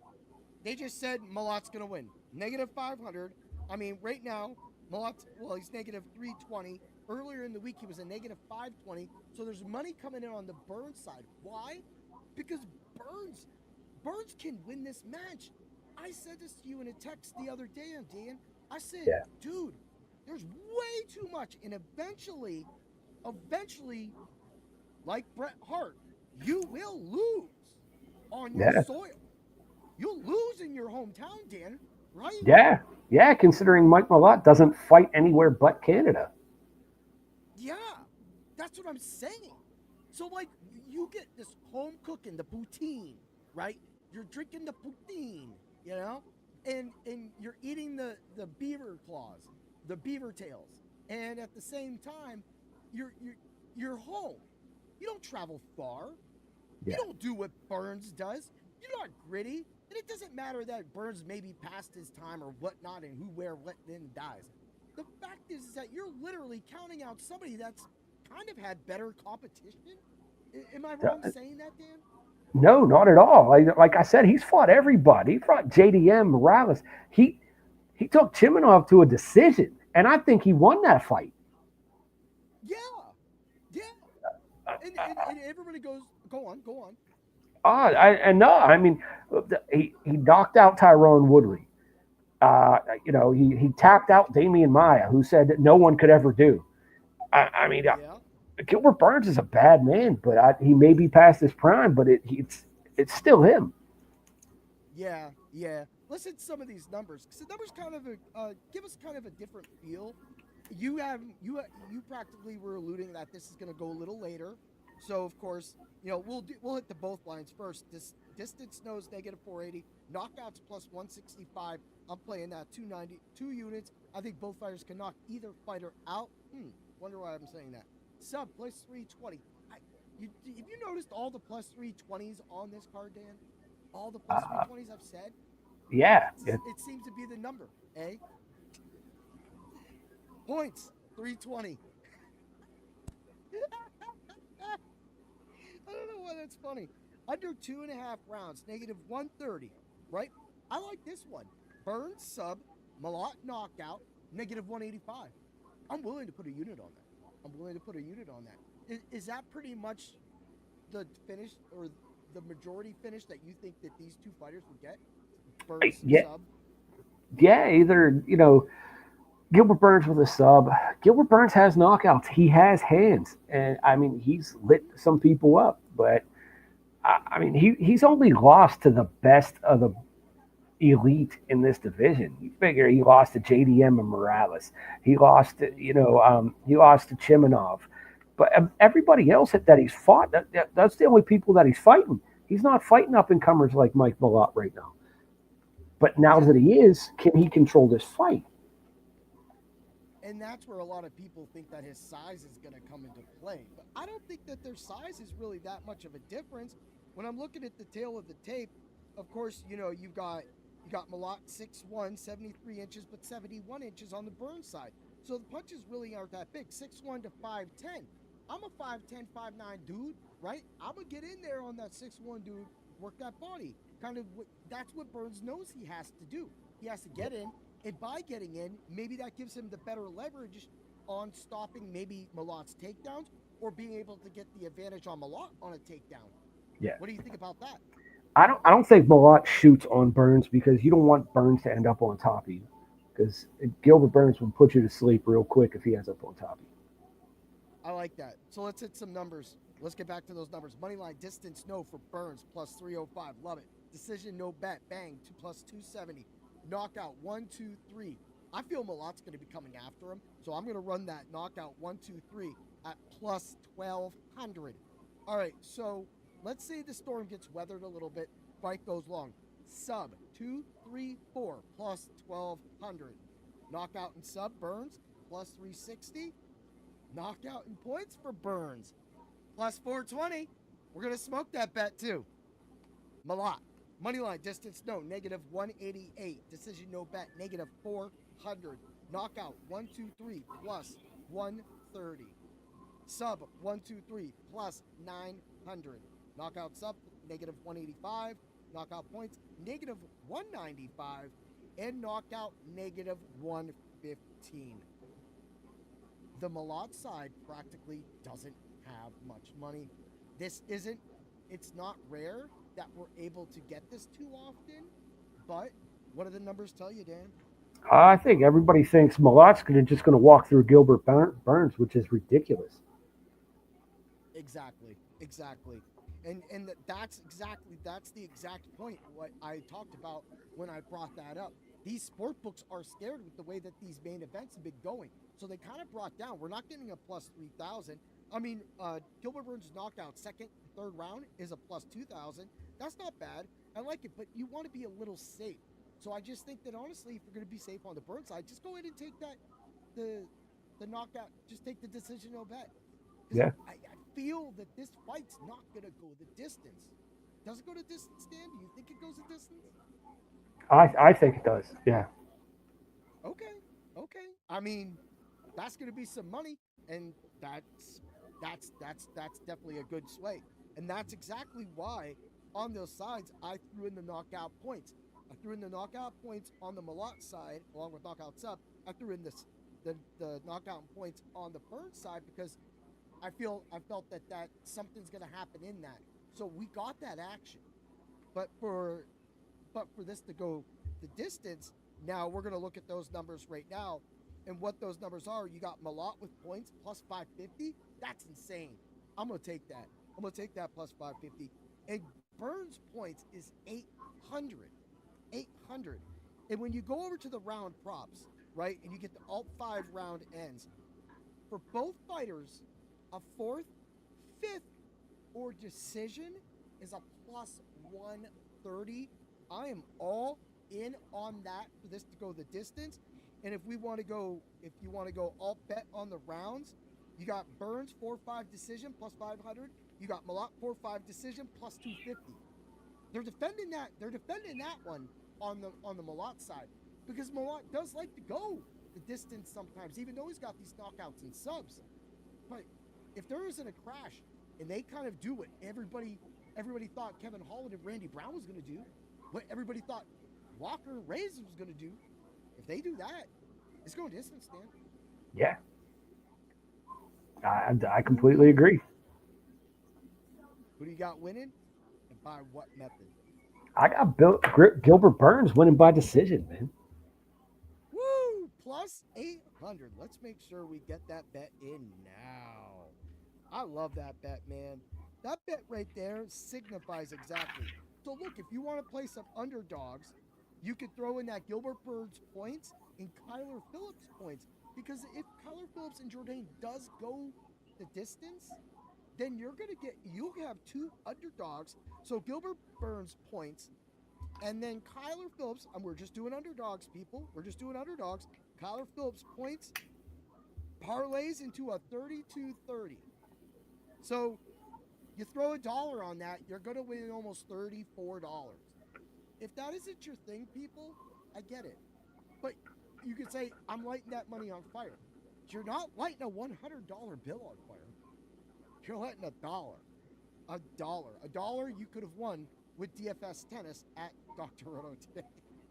S4: they just said Malott's going to win. Negative 500. I mean, right now, he's negative 320. Earlier in the week, he was a negative 520. So there's money coming in on the Burns side. Why? Because Burns can win this match. I said this to you in a text the other day, Dan. I said, dude, there's way too much. And eventually, like Bret Hart, you will lose on your soil. You'll lose in your hometown, Dan, right?
S5: Yeah, considering Mike Malott doesn't fight anywhere but Canada.
S4: Yeah, that's what I'm saying. So, like, you get this home cooking, the poutine, right? You're drinking the poutine, you know? And you're eating the beaver claws, the beaver tails. And at the same time, you're home. You don't travel far. You don't do what Burns does. You're not gritty. And it doesn't matter that Burns may be past his time or whatnot and who, where, what, then dies. The fact is that you're literally counting out somebody that's kind of had better competition. Am I wrong saying that, Dan?
S5: No, not at all. Like I said, he's fought everybody. He fought JDM, Morales. He took Chimanov to a decision, and I think he won that fight.
S4: Yeah. And everybody goes, go on.
S5: He knocked out Tyrone Woodley. He tapped out Damian Maia, who said that no one could ever do. Gilbert Burns is a bad man, but he may be past his prime, but it's still him.
S4: Yeah. Let's hit some of these numbers, because the numbers kind of give us kind of a different feel. You practically were alluding that this is going to go a little later, so of course, we'll hit the both lines first. Distance knows negative 480, knockouts plus 165. I'm playing that 290, 2 units. I think both fighters can knock either fighter out. Wonder why I'm saying that. Sub plus 320. Have you noticed all the plus 320s on this card, Dan? All the plus 320s I've said?
S5: Yeah.
S4: It seems to be the number, eh? Points, 320. I don't know why that's funny. Under 2.5 rounds, negative 130, right? I like this one. Burns sub, Malott knockout, negative 185. I'm willing to put a unit on that. Is that pretty much the finish or the majority finish that you think that these two fighters would get? Burns sub?
S5: Yeah, either, Gilbert Burns with a sub. Gilbert Burns has knockouts. He has hands. And, he's lit some people up. But, he's only lost to the best of the elite in this division. You figure he lost to JDM and Morales. He lost to, Chimanov. But everybody else that he's fought, that's the only people that he's fighting. He's not fighting up-and-comers like Mike Malott right now. But now that he is, can he control this fight?
S4: And that's where a lot of people think that his size is going to come into play. But I don't think that their size is really that much of a difference. When I'm looking at the tail of the tape, of course, you got Malott 6'1", 73 inches, but 71 inches on the Burns side. So the punches really aren't that big, 6'1" to 5'10". I'm a 5'10", 5'9" dude, right? I'm going to get in there on that 6'1" dude, work that body. That's what Burns knows he has to do. He has to get in. And by getting in, maybe that gives him the better leverage on stopping maybe Malott's takedowns or being able to get the advantage on Malott on a takedown.
S5: Yeah.
S4: What do you think about that?
S5: I don't think Malott shoots on Burns because you don't want Burns to end up on top of you. Because Gilbert Burns will put you to sleep real quick if he ends up on top of you.
S4: I like that. So let's hit some numbers. Let's get back to those numbers. Moneyline distance no for Burns plus 305. Love it. Decision no bet. Bang plus 270. Knockout 1, 2, 3. I feel Malott's going to be coming after him, so I'm going to run that knockout 1, 2, 3 at plus 1,200. All right, so let's say the storm gets weathered a little bit, fight goes long. Sub 2, 3, 4 plus 1,200. Knockout and sub Burns plus 360. Knockout and points for Burns plus 420. We're going to smoke that bet too. Malott. Moneyline distance no, negative 188. Decision no bet, negative 400. Knockout 1, 2, 3 plus 130. Sub 1, 2, 3 plus 900. Knockout sub negative 185. Knockout points negative 195. And knockout negative 115. The Malott side practically doesn't have much money. It's not rare that we're able to get this too often, but what do the numbers tell you, Dan?
S5: I think everybody thinks Malott's just going to walk through Gilbert Burns, which is ridiculous.
S4: Exactly. And that's the exact point what I talked about when I brought that up. These sport books are scared with the way that these main events have been going, so they kind of brought down. We're not getting a plus 3,000. I mean, Gilbert Burns' knockout second, third round is a plus 2,000. That's not bad. I like it, but you want to be a little safe. So I just think that honestly, if you're going to be safe on the Burns side, just go ahead and take the knockout. Just take the decision, no bet.
S5: Yeah.
S4: I feel that this fight's not going to go the distance. Does it go the distance, Dan? Do you think it goes the distance?
S5: I think it does. Yeah.
S4: Okay. I mean, that's going to be some money, and that's definitely a good sway. And that's exactly why on those sides I threw in the knockout points. I threw in the knockout points on the Malott side along with knockout sub. I threw in the knockout points on the Burns side because I felt that something's going to happen in that. So we got that action. But for this to go the distance, now we're going to look at those numbers right now. And what those numbers are, you got Malott with points plus 550. That's insane. I'm going to take that. I'm going to take that plus 550. And Burns points is 800. 800. And when you go over to the round props, right, and you get the all 5 round ends, for both fighters, a fourth, fifth, or decision is a plus 130. I am all in on that for this to go the distance. And if you want to go all bet on the rounds, you got Burns 4-5 decision plus 500. You got Malott 4-5 decision plus 250. They're defending that one on the Malott side because Malott does like to go the distance sometimes, even though he's got these knockouts and subs. But if there isn't a crash and they kind of do what everybody thought Kevin Holland and Randy Brown was going to do, what everybody thought Walker Reyes was going to do, if they do that, it's going distance, Dan.
S5: Yeah. I completely agree.
S4: Who do you got winning and by what method?
S5: I got Gilbert Burns winning by decision, man.
S4: Woo! Plus 800. Let's make sure we get that bet in now. I love that bet, man. That bet right there signifies exactly. So look, if you want to play some underdogs, you could throw in that Gilbert Burns points and Kyler Phillips points. Because if Kyler Phillips and Jourdain does go the distance, then you have 2 underdogs. So Gilbert Burns points, and then Kyler Phillips, and we're just doing underdogs, people. We're just doing underdogs. Kyler Phillips points, parlays into a 32-30. So you throw $1 on that, you're going to win almost $34. If that isn't your thing, people, I get it. But you could say, I'm lighting that money on fire. You're not lighting a $100 bill on fire. You're letting $1. $1 you could have won with DFS tennis at Dr. Roto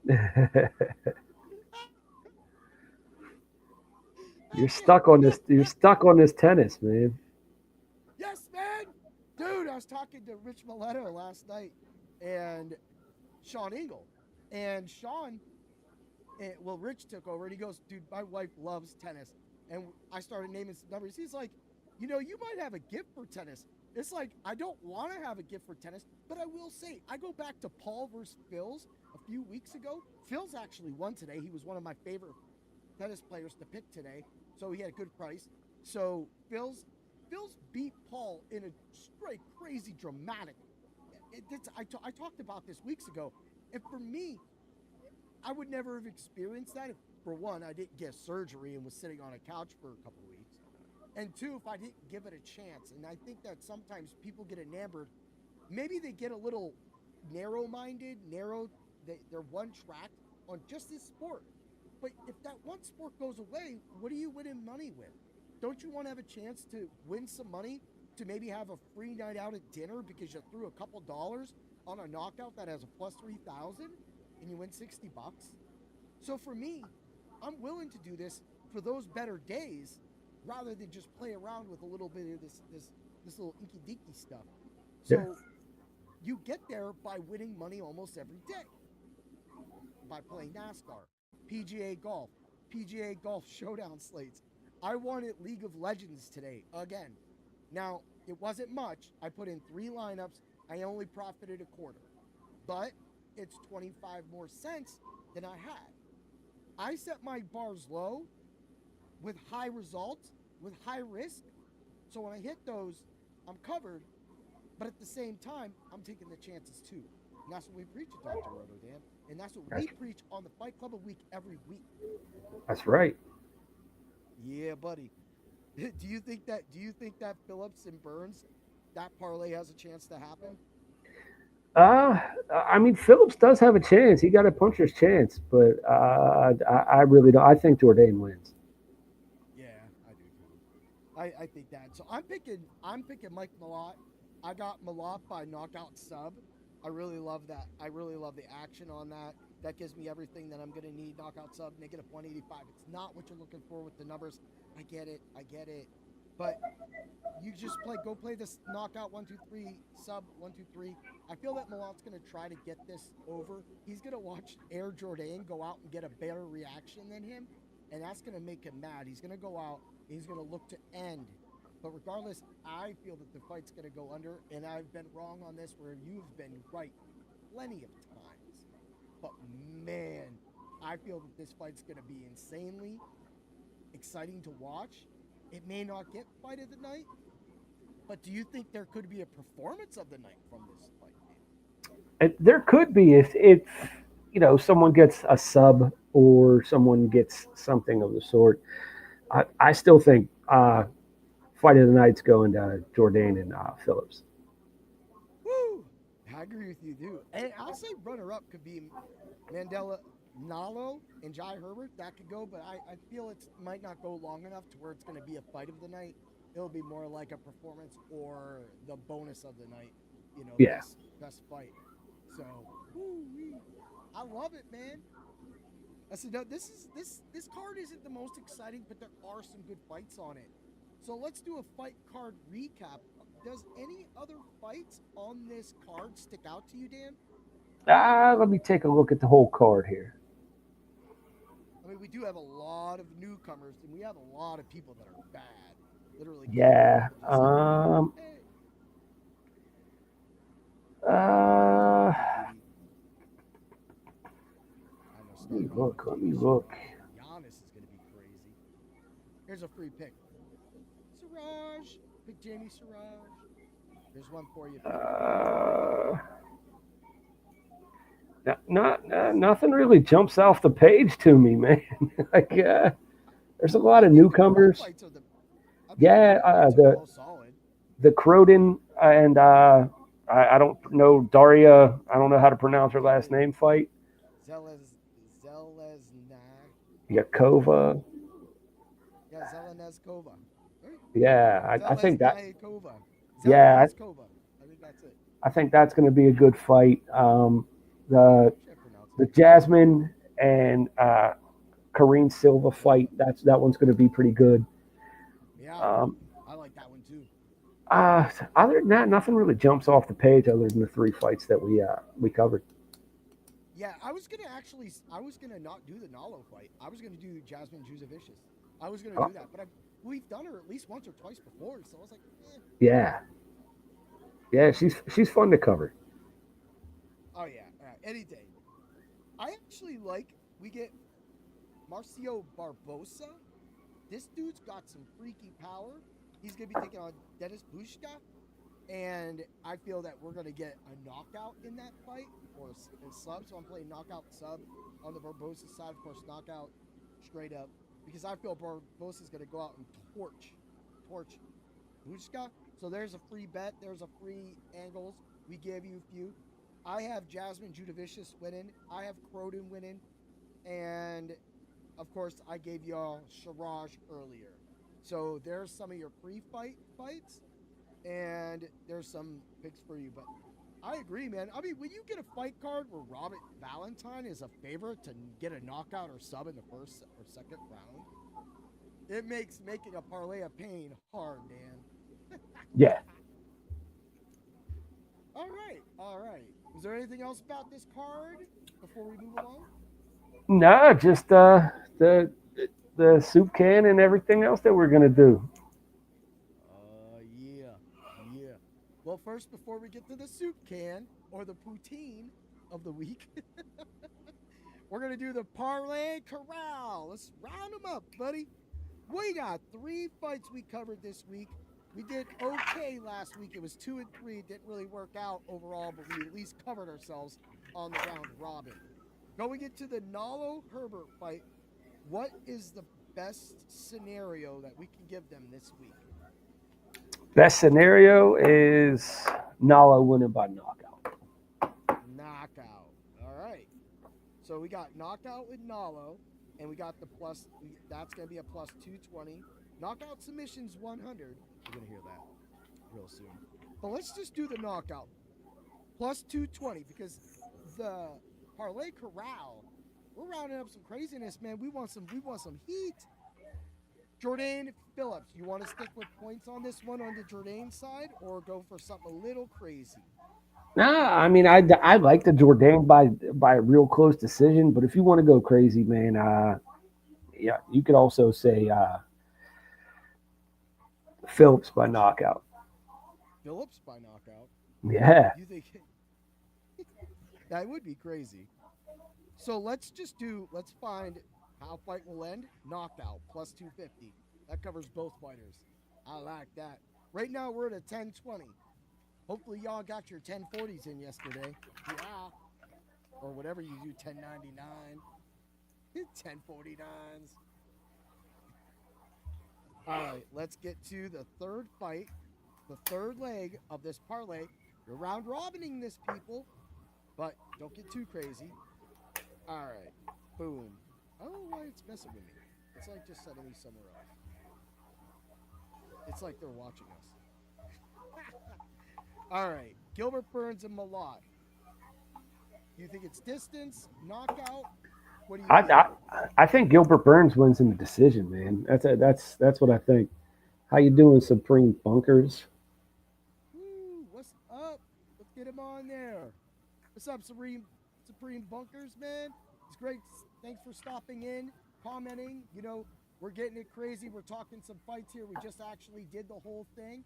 S4: today.
S5: You're stuck on this. You're stuck on this tennis, man.
S4: Yes, man. Dude, I was talking to Rich Malott last night and Sean Engel. And Sean, Rich took over and he goes, dude, my wife loves tennis. And I started naming some numbers. He's like, you might have a gift for tennis. It's like, I don't want to have a gift for tennis, but I will say, I go back to Paul versus Phil's a few weeks ago. Phil's actually won today. He was one of my favorite tennis players to pick today, so he had a good price. So Phil's beat Paul in a straight, crazy, dramatic. I talked about this weeks ago, and for me, I would never have experienced that if, for one, I didn't get surgery and was sitting on a couch for a couple of weeks. And two, if I didn't give it a chance. And I think that sometimes people get enamored. Maybe they get a little narrow-minded, they're one track on just this sport. But if that one sport goes away, what are you winning money with? Don't you want to have a chance to win some money, to maybe have a free night out at dinner because you threw a couple dollars on a knockout that has a plus 3,000 and you win $60? So for me, I'm willing to do this for those better days. rather than just play around with a little bit of this little inky dinky stuff. So you get there by winning money almost every day by playing NASCAR, PGA Golf Showdown slates. I won at League of Legends today again. Now, it wasn't much. I put in 3 lineups. I only profited a quarter, but it's 25 more cents than I had. I set my bars low with high results, with high risk. So when I hit those, I'm covered. But at the same time, I'm taking the chances too. And that's what we preach at Dr. Rotodan. And that's what we preach on the Fight Club a week every week.
S5: That's right.
S4: Yeah, buddy. Do you think that Phillips and Burns, that parlay has a chance to happen?
S5: I mean, Phillips does have a chance. He got a puncher's chance, but I really don't. I think Jourdain wins.
S4: Yeah, I do too. I think that. So I'm picking Mike Malott. I got Malott by knockout sub. I really love that. I really love the action on that. That gives me everything that I'm going to need. Knockout sub, negative 185. It's not what you're looking for with the numbers. I get it. But you just go play this knockout 1, 2, 3, sub 1, 2, 3. I feel that Malott's going to try to get this over. He's going to watch Jourdain go out and get a better reaction than him, and that's going to make him mad. He's going to go out, and he's going to look to end. But regardless, I feel that the fight's going to go under, and I've been wrong on this where you've been right plenty of times. But, man, I feel that this fight's going to be insanely exciting to watch. It may not get fight of the night, but do you think there could be a performance of the night from this fight?
S5: There could be if someone gets a sub or someone gets something of the sort. I still think fight of the night's going to Jourdain and Phillips.
S4: Woo! I agree with you, dude. And I'll say runner-up could be Mandel, Nallo, and Jai Herbert. That could go, but I feel it might not go long enough to where it's going to be a fight of the night. It'll be more like a performance or the bonus of the night. Best fight. So, I love it, man. I said, no, this card isn't the most exciting, but there are some good fights on it. So let's do a fight card recap. Does any other fights on this card stick out to you, Dan?
S5: Let me take a look at the whole card here.
S4: I mean, we do have a lot of newcomers, and we have a lot of people that are bad. Literally.
S5: Yeah. Let me look.
S4: Giannis is going to be crazy. Here's a free pick. Siraj. Pick Jamie Siraj. There's one for you.
S5: Nothing really jumps off the page to me, man. There's a lot of newcomers. The Croden and I don't know Daria. I don't know how to pronounce her last name. Fight. Yakova.
S4: Yeah, Zeleneskova.
S5: Yeah, I think that.
S4: Yeah, I think that's it.
S5: I think that's going to be a good fight. The Jasmine and Karine Silva fight. That one's going to be pretty good.
S4: Yeah, I like that one too.
S5: Other than that, nothing really jumps off the page other than the 3 fights that we covered.
S4: Yeah, I was gonna not do the Nallo fight. I was gonna do Jasmine Juzevicius. I was gonna do that, but we've done her at least once or twice before, so I was like, eh.
S5: Yeah, she's fun to cover.
S4: Oh yeah, any day. I actually we get Marcio Barbosa. This dude's got some freaky power. He's going to be taking on Denis Bushka, and I feel that we're going to get a knockout in that fight, or a sub, so I'm playing knockout sub on the Barbosa side, of course, knockout straight up, because I feel Barbosa's going to go out and torch Bushka. So there's a free bet, there's a free angles. We gave you a few. I have Jasmine Judavicius winning. I have Croden winning. And, of course, I gave y'all Siraj earlier. So there's some of your fights, and there's some picks for you. But I agree, man. I mean, when you get a fight card where Robert Valentine is a favorite to get a knockout or sub in the first or second round, It makes making a parlay of pain hard, Dan.
S5: Yeah.
S4: All right. Is there anything else about this card before we move along?
S5: No, just the soup can and everything else that we're gonna do.
S4: Yeah. Well, first, before we get to the soup can or the poutine of the week, we're gonna do the Parlay Corral. Let's round them up, buddy. We got 3 fights we covered this week. We did okay last week. It was 2 and 3. It didn't really work out overall, but we at least covered ourselves on the round robin. Going into the Nallo Herbert fight, what is the best scenario that we can give them this week?
S5: Best scenario is Nallo winning by knockout.
S4: Knockout. All right. So we got knockout with Nallo, and we got the plus. That's going to be a plus 220. Knockout submissions 100. You're going to hear that real soon. But let's just do the knockout. Plus 220, because the Parlay Corral, we're rounding up some craziness, man. We want some heat. Jourdain, Phillips, you want to stick with points on this one on the Jourdain side, or go for something a little crazy?
S5: Nah, I mean, I like the Jourdain by a real close decision, but if you want to go crazy, man, yeah, you could also say Phillips by knockout.
S4: Phillips by knockout?
S5: Yeah.
S4: You think that would be crazy? So let's find how fight will end. Knockout plus 250. That covers both fighters. I like that. Right now we're at a 1020. Hopefully y'all got your 1040s in yesterday. Yeah. Or whatever you do, 1099. 1049s. All right, let's get to the third fight, the third leg of this parlay. You're round robining this, people, but don't get too crazy. All right, boom. I don't know why it's messing with me. It's like just sending me somewhere else. It's like they're watching us. All right, Gilbert, Burns, and Malott. You think it's distance, knockout? What do you think?
S5: I think Gilbert Burns wins in the decision, man. That's what I think. How you doing, Supreme Bunkers?
S4: Woo, what's up? Let's get him on there. What's up, Supreme Bunkers, man? It's great. Thanks for stopping in, commenting. You know, we're getting it crazy. We're talking some fights here. We just actually did the whole thing.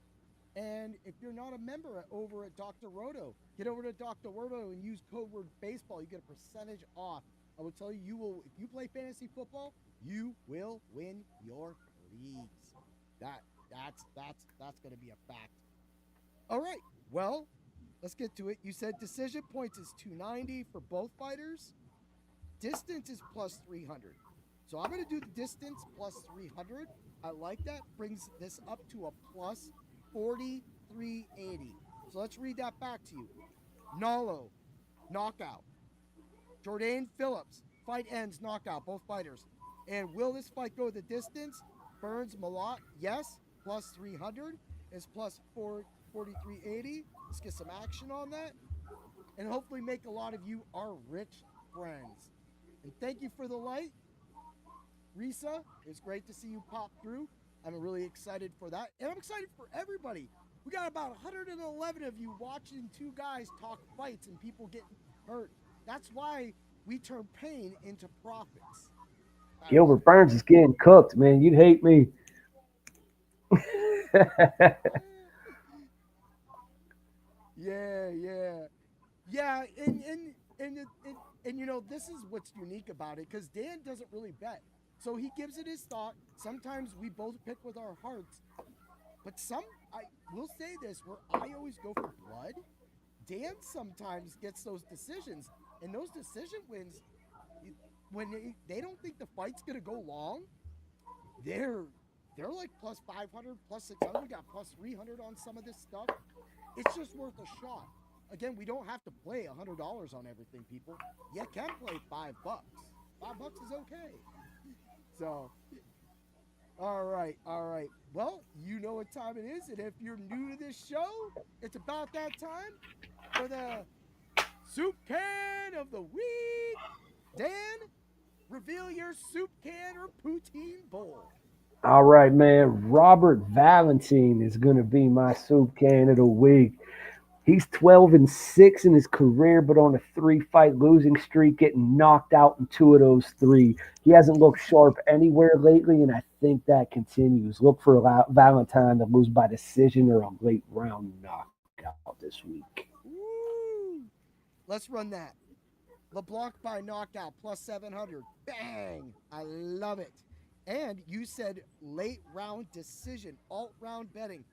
S4: And if you're not a member over at Dr. Roto, get over to Dr. Roto and use code word baseball. You get a percentage off. I will tell you, you will, if you play fantasy football, you will win your leagues. That's going to be a fact. All right. Well, let's get to it. You said decision points is 290 for both fighters. Distance is plus 300. So I'm going to do the distance plus 300. I like that. Brings this up to a plus 4380. So let's read that back to you. Nallo, knockout. Jourdain, Phillips, fight ends, knockout, both fighters. And will this fight go the distance? Burns, Malott, yes, plus 300 is plus 4380. Let's get some action on that. And hopefully make a lot of you our rich friends. And thank you for the light. Risa, it's great to see you pop through. I'm really excited for that. And I'm excited for everybody. We got about 111 of you watching two guys talk fights and people getting hurt. That's why we turn pain into profits.
S5: Gilbert Burns is getting cooked, man. You'd hate me.
S4: Yeah, and you know, this is what's unique about it, because Dan doesn't really bet. So he gives it his thought. Sometimes we both pick with our hearts. But I will say this, where I always go for blood, Dan sometimes gets those decisions. And those decision wins, when they don't think the fight's going to go long, they're like plus 500, plus 600. We got plus 300 on some of this stuff. It's just worth a shot. Again, we don't have to play $100 on everything, people. You can play $5. $5 is okay. So, all right. Well, you know what time it is, and if you're new to this show, it's about that time for the soup can of the week. Dan, reveal your soup can or poutine bowl.
S5: All right, man. Robert Valentine is going to be my soup can of the week. He's 12-6 in his career, but on a 3-fight losing streak, getting knocked out in 2 of those 3. He hasn't looked sharp anywhere lately, and I think that continues. Look for Valentine to lose by decision or a late round knockout this week.
S4: Woo! Let's run that. LeBlanc by knockout plus 700. Bang! I love it. And you said late round decision, alt round betting.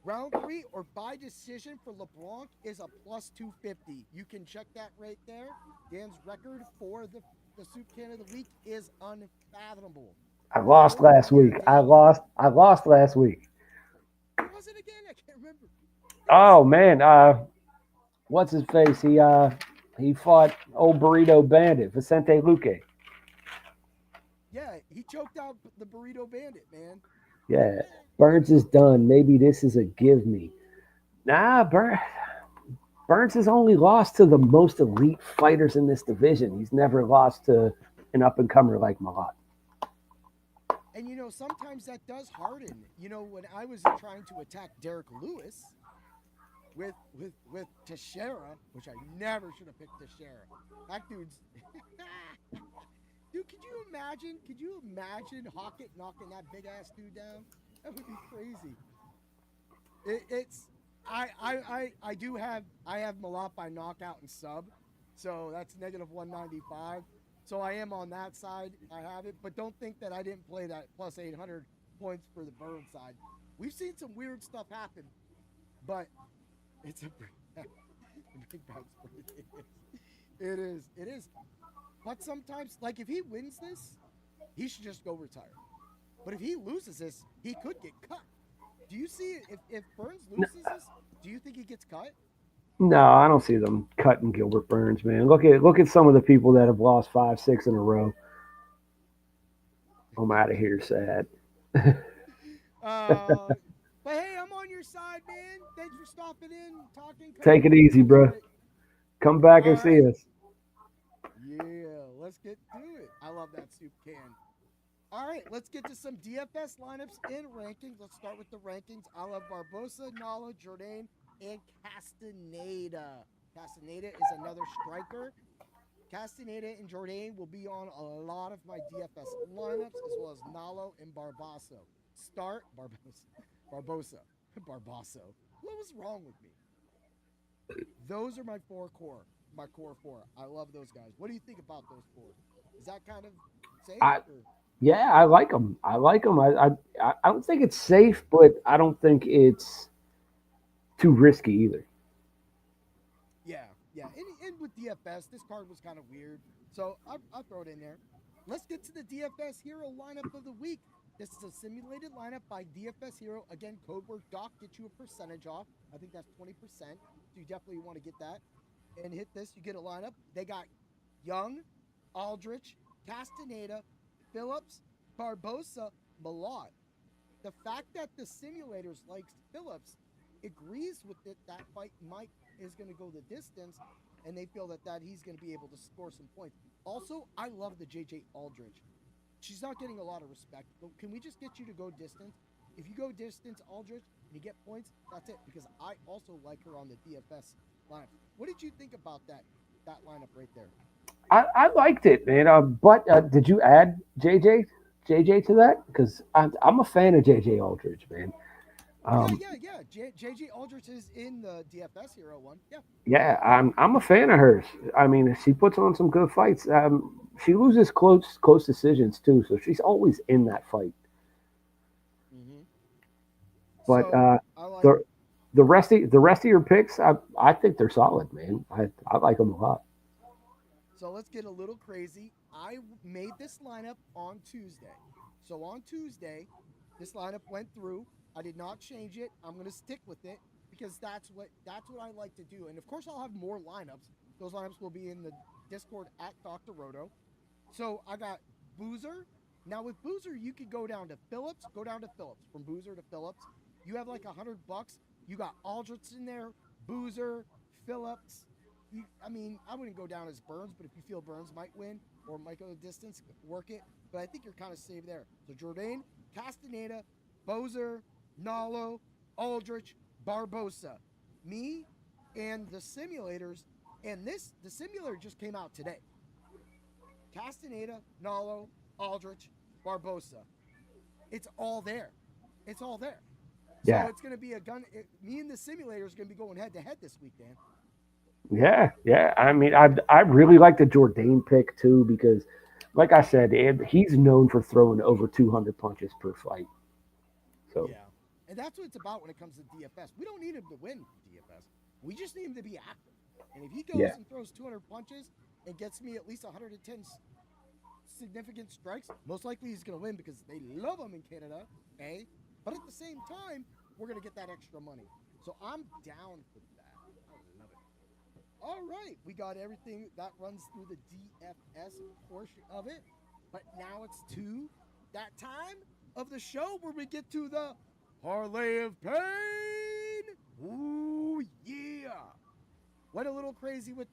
S4: Round 3 or by decision for LeBlanc is a plus 250. You can check that right there. Dan's record for the soup can of the week is unfathomable.
S5: I lost last week. I lost last week.
S4: Who was it again? I can't remember.
S5: Oh man, what's his face? He fought old Burrito Bandit, Vicente Luque.
S4: Yeah, he choked out the Burrito Bandit, man.
S5: Yeah, Burns is done. Maybe this is a give me. Nah, Burns has only lost to the most elite fighters in this division. He's never lost to an up-and-comer like Malott.
S4: And, sometimes that does harden. When I was trying to attack Derek Lewis with Teixeira, which I never should have picked Teixeira. That dude's... Dude, could you imagine Hokit knocking that big-ass dude down? That would be crazy. I have Malott by knockout and sub, so that's negative 195. So I am on that side. I have it, but don't think that I didn't play that plus 800 points for the Burn side. We've seen some weird stuff happen, but it's a big bounce. It is. But sometimes, like if he wins this, he should just go retire. But if he loses this, he could get cut. Do you see if Burns loses this? Do you think he gets cut?
S5: No, I don't see them cutting Gilbert Burns, man. Look at some of the people that have lost 5, 6 in a row. I'm out of here, sad.
S4: But hey, I'm on your side, man. Thanks for stopping in, talking.
S5: Take it easy, bro. Come back and see us.
S4: Yeah, let's get to it. I love that soup can. All right, let's get to some DFS lineups and rankings. Let's start with the rankings. I love Barbosa, Nallo, Jourdain, and Castaneda. Castaneda is another striker. Castaneda and Jourdain will be on a lot of my DFS lineups, as well as Nallo and Barbosa. Barbosa. What was wrong with me? Those are my core 4. I love those guys. What do you think about those 4? Is that kind of safe?
S5: Yeah, I like them. I don't think it's safe, but I don't think it's too risky either.
S4: Yeah. And with DFS, this card was kind of weird, so I'll throw it in there. Let's get to the DFS Hero lineup of the week. This is a simulated lineup by DFS Hero. Again, code word DOC gets you a percentage off. I think that's 20%, so you definitely want to get that. And hit this, you get a lineup. They got Young, Aldrich, Castaneda, Phillips, Barbosa, Malott. The fact that the simulators likes Phillips agrees with it, that fight is going to go the distance, and they feel that he's going to be able to score some points. Also, I love the JJ Aldrich. She's not getting a lot of respect, but can we just get you to go distance? If you go distance, Aldrich, and you get points, that's it, because I also like her on the DFS lineup. What did you think about that lineup right there?
S5: I liked it, man. But did you add JJ to that? Because I'm a fan of JJ Aldrich, man.
S4: Yeah. JJ Aldrich is in the DFS Hero one. Yeah.
S5: Yeah, I'm a fan of hers. I mean, she puts on some good fights. She loses close decisions too, so she's always in that fight.
S4: Mm-hmm.
S5: But
S4: like
S5: the rest of your picks, I think they're solid, man. I like them a lot.
S4: So let's get a little crazy. I made this lineup on Tuesday. So on Tuesday, this lineup went through. I did not change it. I'm going to stick with it because that's what I like to do. And of course, I'll have more lineups. Those lineups will be in the Discord at Dr. Roto. So I got Boozer. Now with Boozer, you could go down to Phillips. From Boozer to Phillips. You have like $100. You got Aldrich in there, Boozer, Phillips. I wouldn't go down as Burns, but if you feel Burns might win or might go the distance, work it. But I think you're kind of safe there. So Jourdain, Castaneda, Bozer, Nallo, Aldrich, Barbosa. Me and the simulators, and the simulator just came out today. Castaneda, Nallo, Aldrich, Barbosa. It's all there. It's all there. So it's going to be me and the simulator is going to be going head to head this week, Dan.
S5: Yeah. I mean, I really like the Jourdain pick too because, like I said, he's known for throwing over 200 punches per fight. So
S4: yeah, and that's what it's about when it comes to DFS. We don't need him to win DFS. We just need him to be active. And if he goes and throws 200 punches and gets me at least 110 significant strikes, most likely he's going to win because they love him in Canada, eh? But at the same time, we're going to get that extra money. So I'm down for that. I love it. All right, we got everything that runs through the DFS portion of it. But now it's to that time of the show where we get to the Parlay of Pain. Ooh, yeah. Went a little crazy with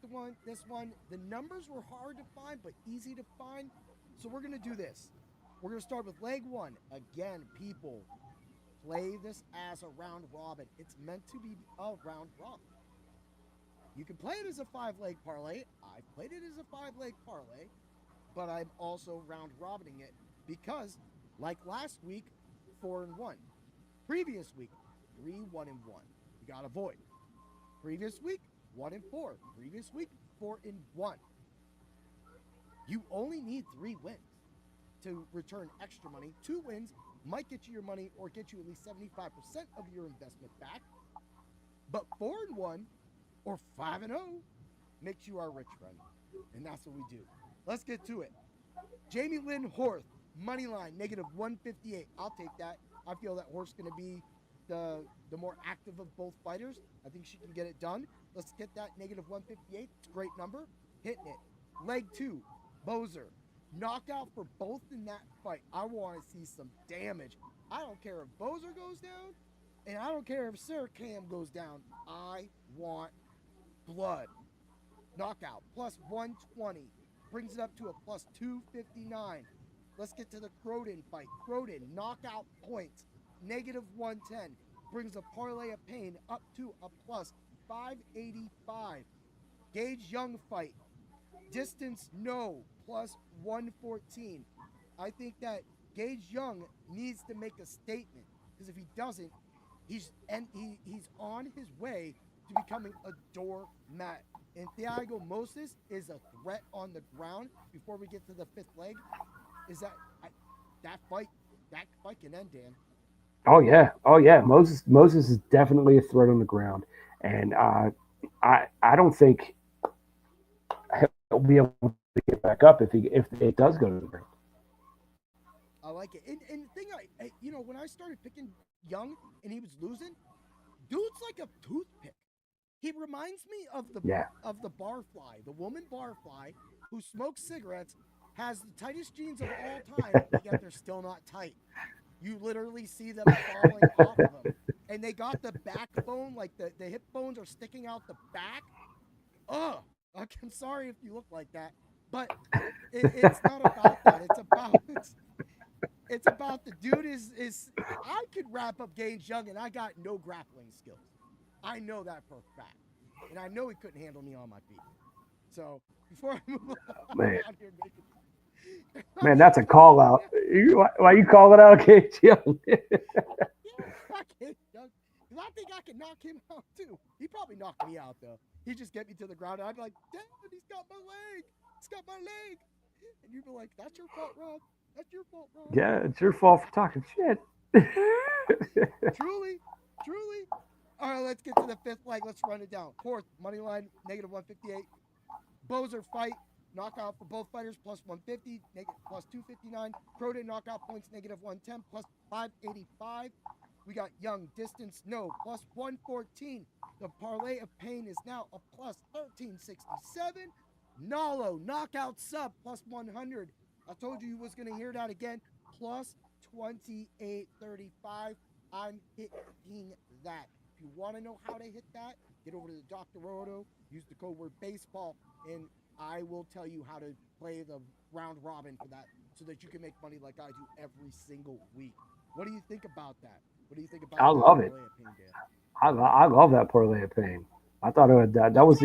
S4: this one. The numbers were hard to find, but easy to find. So we're going to do this. We're going to start with leg one. Again, people, play this as a round robin. It's meant to be a round robin. You can play it as a 5-leg parlay. I played it as a 5-leg parlay, but I'm also round robining it because, like last week, 4-1. Previous week, 3-1-1. You got to avoid. Previous week, 1-4. Previous week, 4-1. You only need 3 wins to return extra money. 2 wins might get you your money or get you at least 75% of your investment back. But 4-1 or 5-0 makes you our rich friend. And that's what we do. Let's get to it. Jamie Lynn Horth, money line, -158. I'll take that. I feel that Horth's going to be the more active of both fighters. I think she can get it done. Let's get that -158. It's a great number. Hitting it. Leg 2, Bozer. Knockout for both in that fight. I want to see some damage. I don't care if Bozer goes down, and I don't care if Sir Cam goes down. I want blood. Knockout, +120. Brings it up to a +259. Let's get to the Croden fight. Croden, knockout points, -110. Brings a Parlay of Pain up to a +585. Gage Young fight. Distance, no, +114. I think that Gage Young needs to make a statement because if he doesn't, he's on his way to becoming a doormat. And Thiago Moses is a threat on the ground. Before we get to the 5th leg, is that fight can end, Dan.
S5: Oh yeah. Moses is definitely a threat on the ground, and I don't think he'll be able to get back up if it does go to the ground.
S4: I like it. And the thing, when I started picking Young and he was losing, dude's like a toothpick. He reminds me of the barfly, the woman barfly who smokes cigarettes, has the tightest jeans of all time, yet they're still not tight. You literally see them falling off of them. And they got the backbone, like the hip bones are sticking out the back. Ugh. I'm sorry if you look like that. But it's not about that. It's about the dude is I could wrap up Gage Young and I got no grappling skills. I know that for a fact. And I know he couldn't handle me on my feet. So before I move on out here,
S5: man, that's a call out. Why you call it out, Gage Young?
S4: Gage Young. Because I think I can knock him out too. He probably knocked me out though. He'd just get me to the ground and I'd be like, damn, he's got my leg. He's got my leg. And you'd be like, that's your fault, Rob. That's your fault, Rob.
S5: Yeah, it's your fault for talking shit.
S4: Truly. All right, let's get to the 5th leg. Let's run it down. 4th, money line, -158. Bozer fight, knockout for both fighters, +150, +259. Croden knockout points, -110, +585. We got Young, distance, no, +114. The Parlay of Pain is now a +1367. Nallo, knockout sub, +100. I told you was going to hear that again, +2835. I'm hitting that. If you want to know how to hit that, get over to the Dr. Roto, use the code word baseball, and I will tell you how to play the round robin for that so that you can make money like I do every single week. What do you think about that? What do you think about
S5: I
S4: that
S5: love it.
S4: Parlay of Pain, Dan?
S5: I love that Parlay of Pain. I thought that was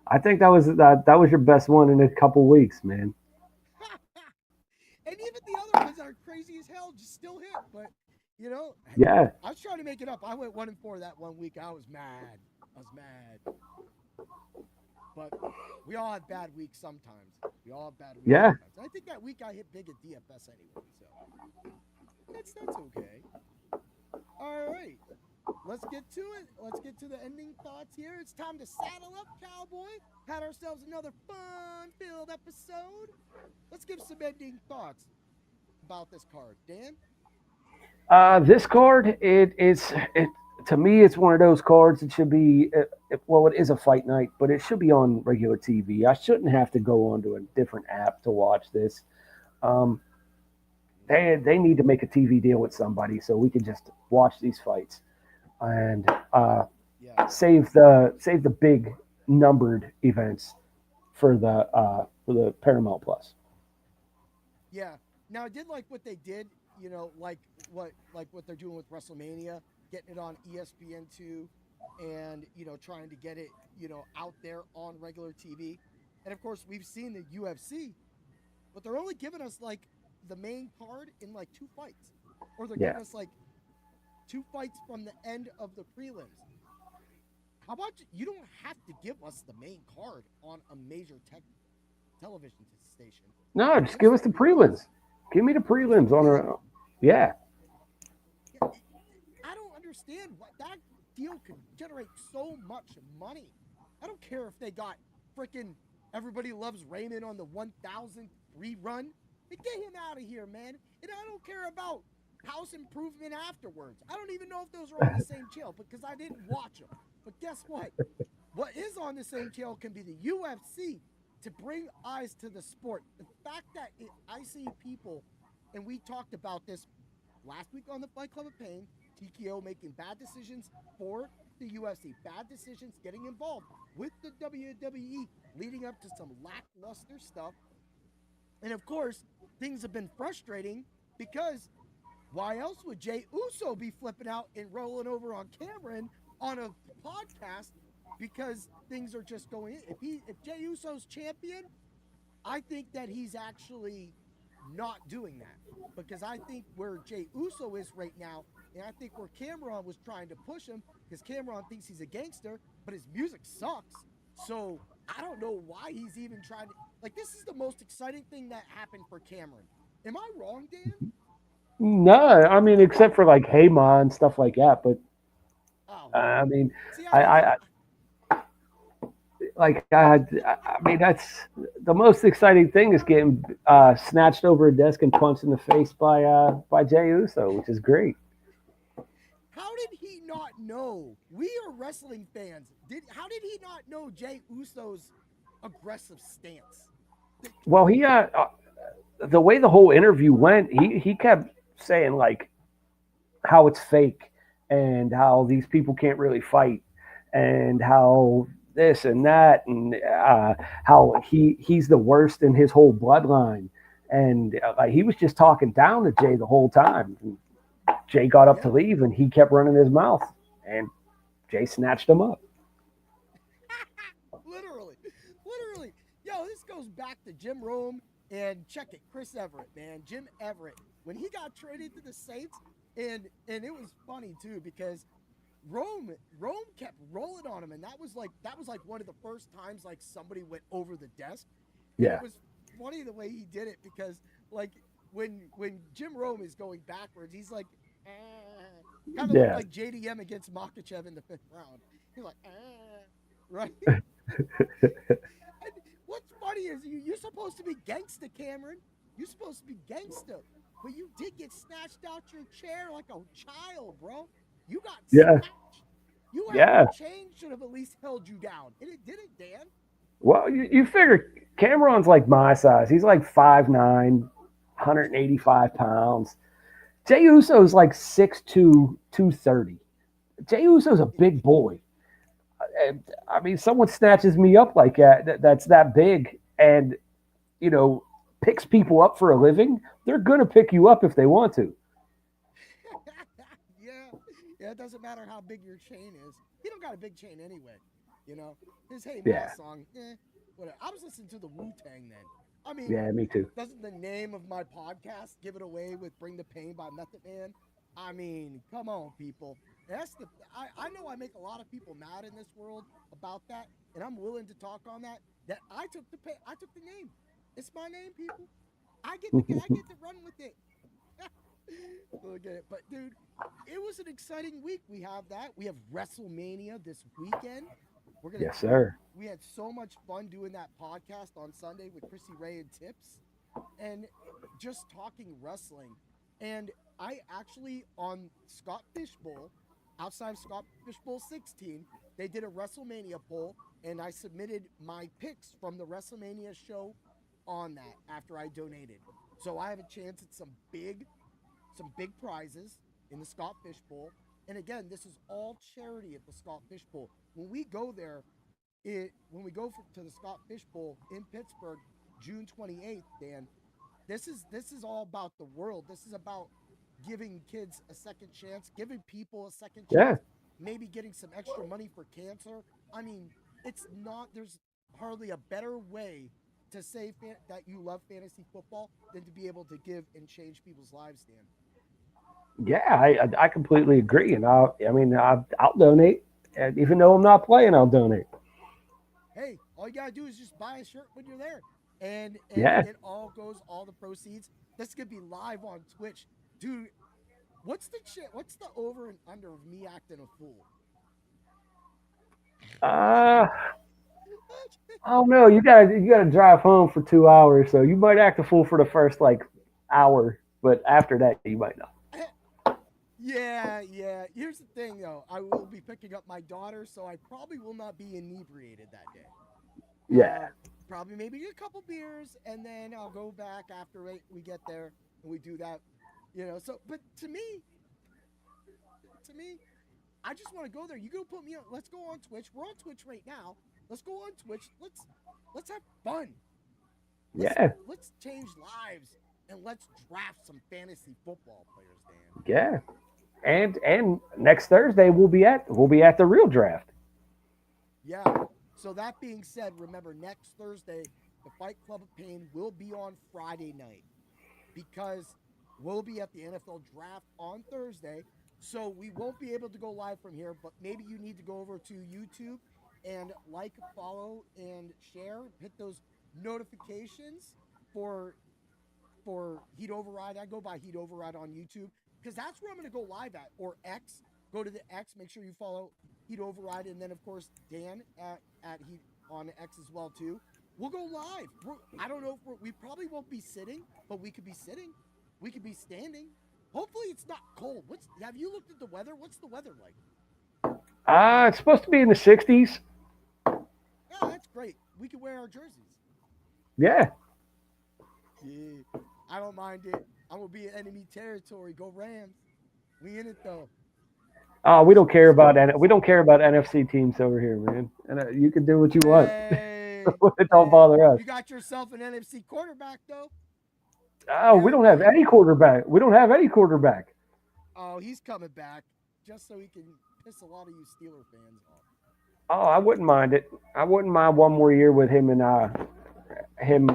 S5: I think that was your best one in a couple weeks, man.
S4: And even the other ones that are crazy as hell just still hit. But
S5: Yeah,
S4: I was trying to make it up. I went 1-4 that 1 week. I was mad. But we all have bad weeks sometimes.
S5: Yeah.
S4: Sometimes. I think that week I hit big at DFS anyway, so that's okay. All right. Let's get to it. Let's get to the ending thoughts here. It's time to saddle up, Cowboy. Had ourselves another fun-filled episode. Let's give some ending thoughts about this card. Dan?
S5: This card, to me, it's one of those cards. It should be, it is a fight night, but it should be on regular TV. I shouldn't have to go onto a different app to watch this. They need to make a TV deal with somebody so we can just watch these fights and save the big numbered events for the Paramount Plus.
S4: Yeah. Now I did like what they did. Like what they're doing with WrestleMania, getting it on ESPN2, and trying to get it out there on regular TV. And of course, we've seen the UFC, but they're only giving us like the main card in like 2 fights, or they're giving us like 2 fights from the end of the prelims. How about you don't have to give us the main card on a major television station?
S5: No, just give us the prelims. Give me the prelims on a yeah.
S4: I don't understand what that deal could generate so much money. I don't care if they got freaking Everybody Loves Raymond on the 1000 rerun. Get him out of here, man. And I don't care about House Improvement afterwards. I don't even know if those are on the same channel because I didn't watch them. But guess what? What is on the same channel can be the UFC to bring eyes to the sport. The fact that I see people, and we talked about this last week on the Fight Club of Pain, TKO making bad decisions for the UFC, bad decisions getting involved with the WWE, leading up to some lackluster stuff. And of course, things have been frustrating because why else would Jey Uso be flipping out and rolling over on Cameron on a podcast? Because things are just going in. If Jey Uso's champion, I think that he's actually not doing that. Because I think where Jey Uso is right now, and I think where Cameron was trying to push him, because Cameron thinks he's a gangster, but his music sucks. So I don't know why he's even trying to. Like, this is the most exciting thing that happened for Cameron. Am I wrong, Dan?
S5: No, I mean, except for like Heyman and stuff like that. But I mean,
S4: See,
S5: I mean, that's the most exciting thing is getting snatched over a desk and punched in the face by Jey Uso, which is great.
S4: How did he not know? We are wrestling fans. How did he not know Jey Uso's aggressive stance?
S5: Well, he the way the whole interview went, he kept saying like how it's fake and how these people can't really fight and how this and that and how he's the worst in his whole bloodline. And he was just talking down to Jey the whole time. And Jey got up to leave and he kept running his mouth and Jey snatched him up.
S4: Literally. Yo, this goes back to Jim Rome and check it, Chris Everett, man. Jim Everett, when he got traded to the Saints, and it was funny too because Rome kept rolling on him, and that was like one of the first times like somebody went over the desk. And
S5: yeah,
S4: it was funny the way he did it because like when Jim Rome is going backwards, he's like kind of like JDM against Makhachev in the 5th round. He's like right. And what's funny is you're supposed to be gangsta, Cameron. You're supposed to be gangsta, but you did get snatched out your chair like a child, bro. You got snatched. You had change should have at least held you down, and it didn't, Dan.
S5: Well, you figure Cameron's like my size. He's like 5'9", 185 pounds. Jey Uso's like 6'2", 230. Jey Uso's a big boy. I mean, someone snatches me up like that, that's that big, and, picks people up for a living, they're going to pick you up if they want to.
S4: Yeah, it doesn't matter how big your chain is. He don't got a big chain anyway, you know. His Hey Ma song, whatever. I was listening to the Wu-Tang then. I mean,
S5: yeah, me too.
S4: Doesn't the name of my podcast give it away with "Bring the Pain" by Method Man? I mean, come on, people. I know I make a lot of people mad in this world about that, and I'm willing to talk on that. That I took the name. It's my name, people. I get to run with it. Look at it. But dude, it was an exciting week. We have WrestleMania this weekend.
S5: Yes, sir.
S4: We had so much fun doing that podcast on Sunday with Chrissy Ray and Tips, and just talking wrestling. And I actually, on Scott Fishbowl, outside of Scott Fishbowl 16, they did a WrestleMania poll, and I submitted my picks from the WrestleMania show on that after I donated. So I have a chance at some big prizes in the Scott Fishbowl. And again, this is all charity at the Scott Fishbowl. When we go there, to the Scott Fishbowl in Pittsburgh, June 28th, Dan, this is all about the world. This is about giving kids a second chance, giving people a second chance, maybe getting some extra money for cancer. I mean, there's hardly a better way to say that you love fantasy football than to be able to give and change people's lives, Dan.
S5: Yeah, I completely agree, and I'll donate, and even though I'm not playing, I'll donate.
S4: Hey, all you gotta do is just buy a shirt when you're there, and it all the proceeds. This could be live on Twitch, dude. What's the over and under of me acting a fool?
S5: I don't know. You gotta drive home for 2 hours, so you might act a fool for the first hour, but after that, you might not.
S4: Yeah. Here's the thing, though. I will be picking up my daughter, so I probably will not be inebriated that day.
S5: Yeah.
S4: Probably maybe a couple beers, and then I'll go back after we get there and we do that. So, but to me, I just want to go there. You go put me on. Let's go on Twitch. We're on Twitch right now. Let's go on Twitch. Let's have fun. Let's change lives, and let's draft some fantasy football players, Dan.
S5: Yeah. And next Thursday we'll be at the real draft.
S4: Yeah. So that being said, remember next Thursday the Fight Club of Pain will be on Friday night because we'll be at the NFL draft on Thursday. So we won't be able to go live from here, but maybe you need to go over to YouTube and follow, and share. Hit those notifications for Heat Override. I go by Heat Override on YouTube because that's where I'm going to go live at, or X. Go to the X. Make sure you follow Heat Override, and then of course Dan at Heat on X as well too. We'll go live. I don't know if we probably won't be sitting, but we could be sitting. We could be standing. Hopefully it's not cold. Have you looked at the weather? What's the weather like?
S5: It's supposed to be in the 60s.
S4: Yeah, that's great. We can wear our jerseys.
S5: Yeah.
S4: Yeah, I don't mind it. I'm gonna be in enemy territory. Go Rams. We in it though.
S5: Oh, we don't care about NFC teams over here, man. And you can do what you want. It don't bother us.
S4: You got yourself an NFC quarterback though.
S5: Oh, we don't have any quarterback.
S4: Oh, he's coming back just so he can piss a lot of you Steeler fans off.
S5: Oh, I wouldn't mind it. I wouldn't mind one more year with him and him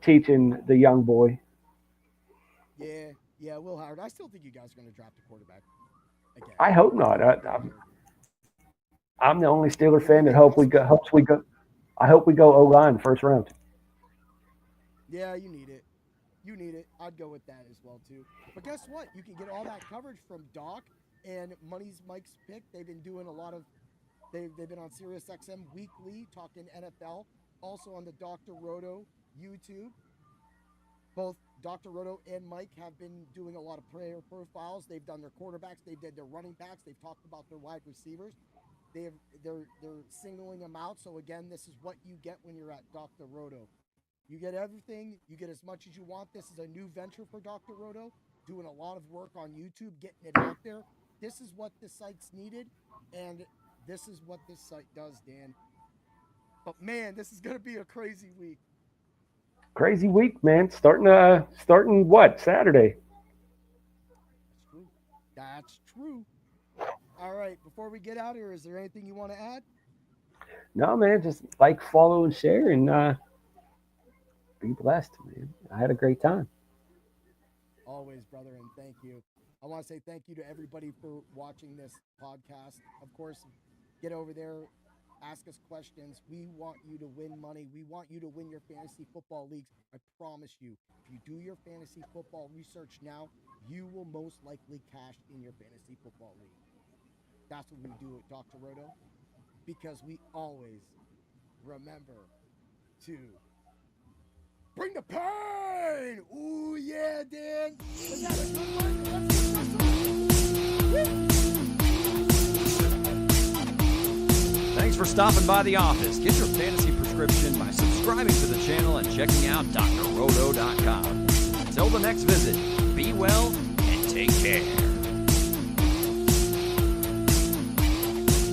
S5: teaching the young boy.
S4: Yeah, Will Howard. I still think you guys are going to draft a quarterback again.
S5: I hope not. I'm the only Steeler fan that hopes we go. I hope we go O-line first round.
S4: Yeah, you need it. I'd go with that as well too. But guess what? You can get all that coverage from Doc and Money's Mike's Pick. They've been doing a lot of. They've been on SiriusXM weekly talking NFL. Also on the Dr. Roto YouTube. Both Dr. Roto and Mike have been doing a lot of player profiles. They've done their quarterbacks. They did their running backs. They've talked about their wide receivers. They're singling them out. So again, this is what you get when you're at Dr. Roto. You get everything. You get as much as you want. This is a new venture for Dr. Roto, doing a lot of work on YouTube, getting it out there. This is what the site's needed, and this is what this site does, Dan. But man, this is going to be a crazy week.
S5: Crazy week, man. Starting what? Saturday.
S4: That's true. All right. Before we get out here, is there anything you want to add?
S5: No, man. Just like, follow, and share, and be blessed, man. I had a great time.
S4: Always, brother, and thank you. I want to say thank you to everybody for watching this podcast. Of course, get over there, ask us questions. We want you to win money. We want you to win your fantasy football leagues. I promise you, if you do your fantasy football research now, you will most likely cash in your fantasy football league. That's what we do at Dr. Roto, because we always remember to bring the pain. Ooh, yeah, Dan. Is that a good one?
S1: Thanks for stopping by the office. Get your fantasy prescription by subscribing to the channel and checking out drroto.com. Until the next visit, be well and take care.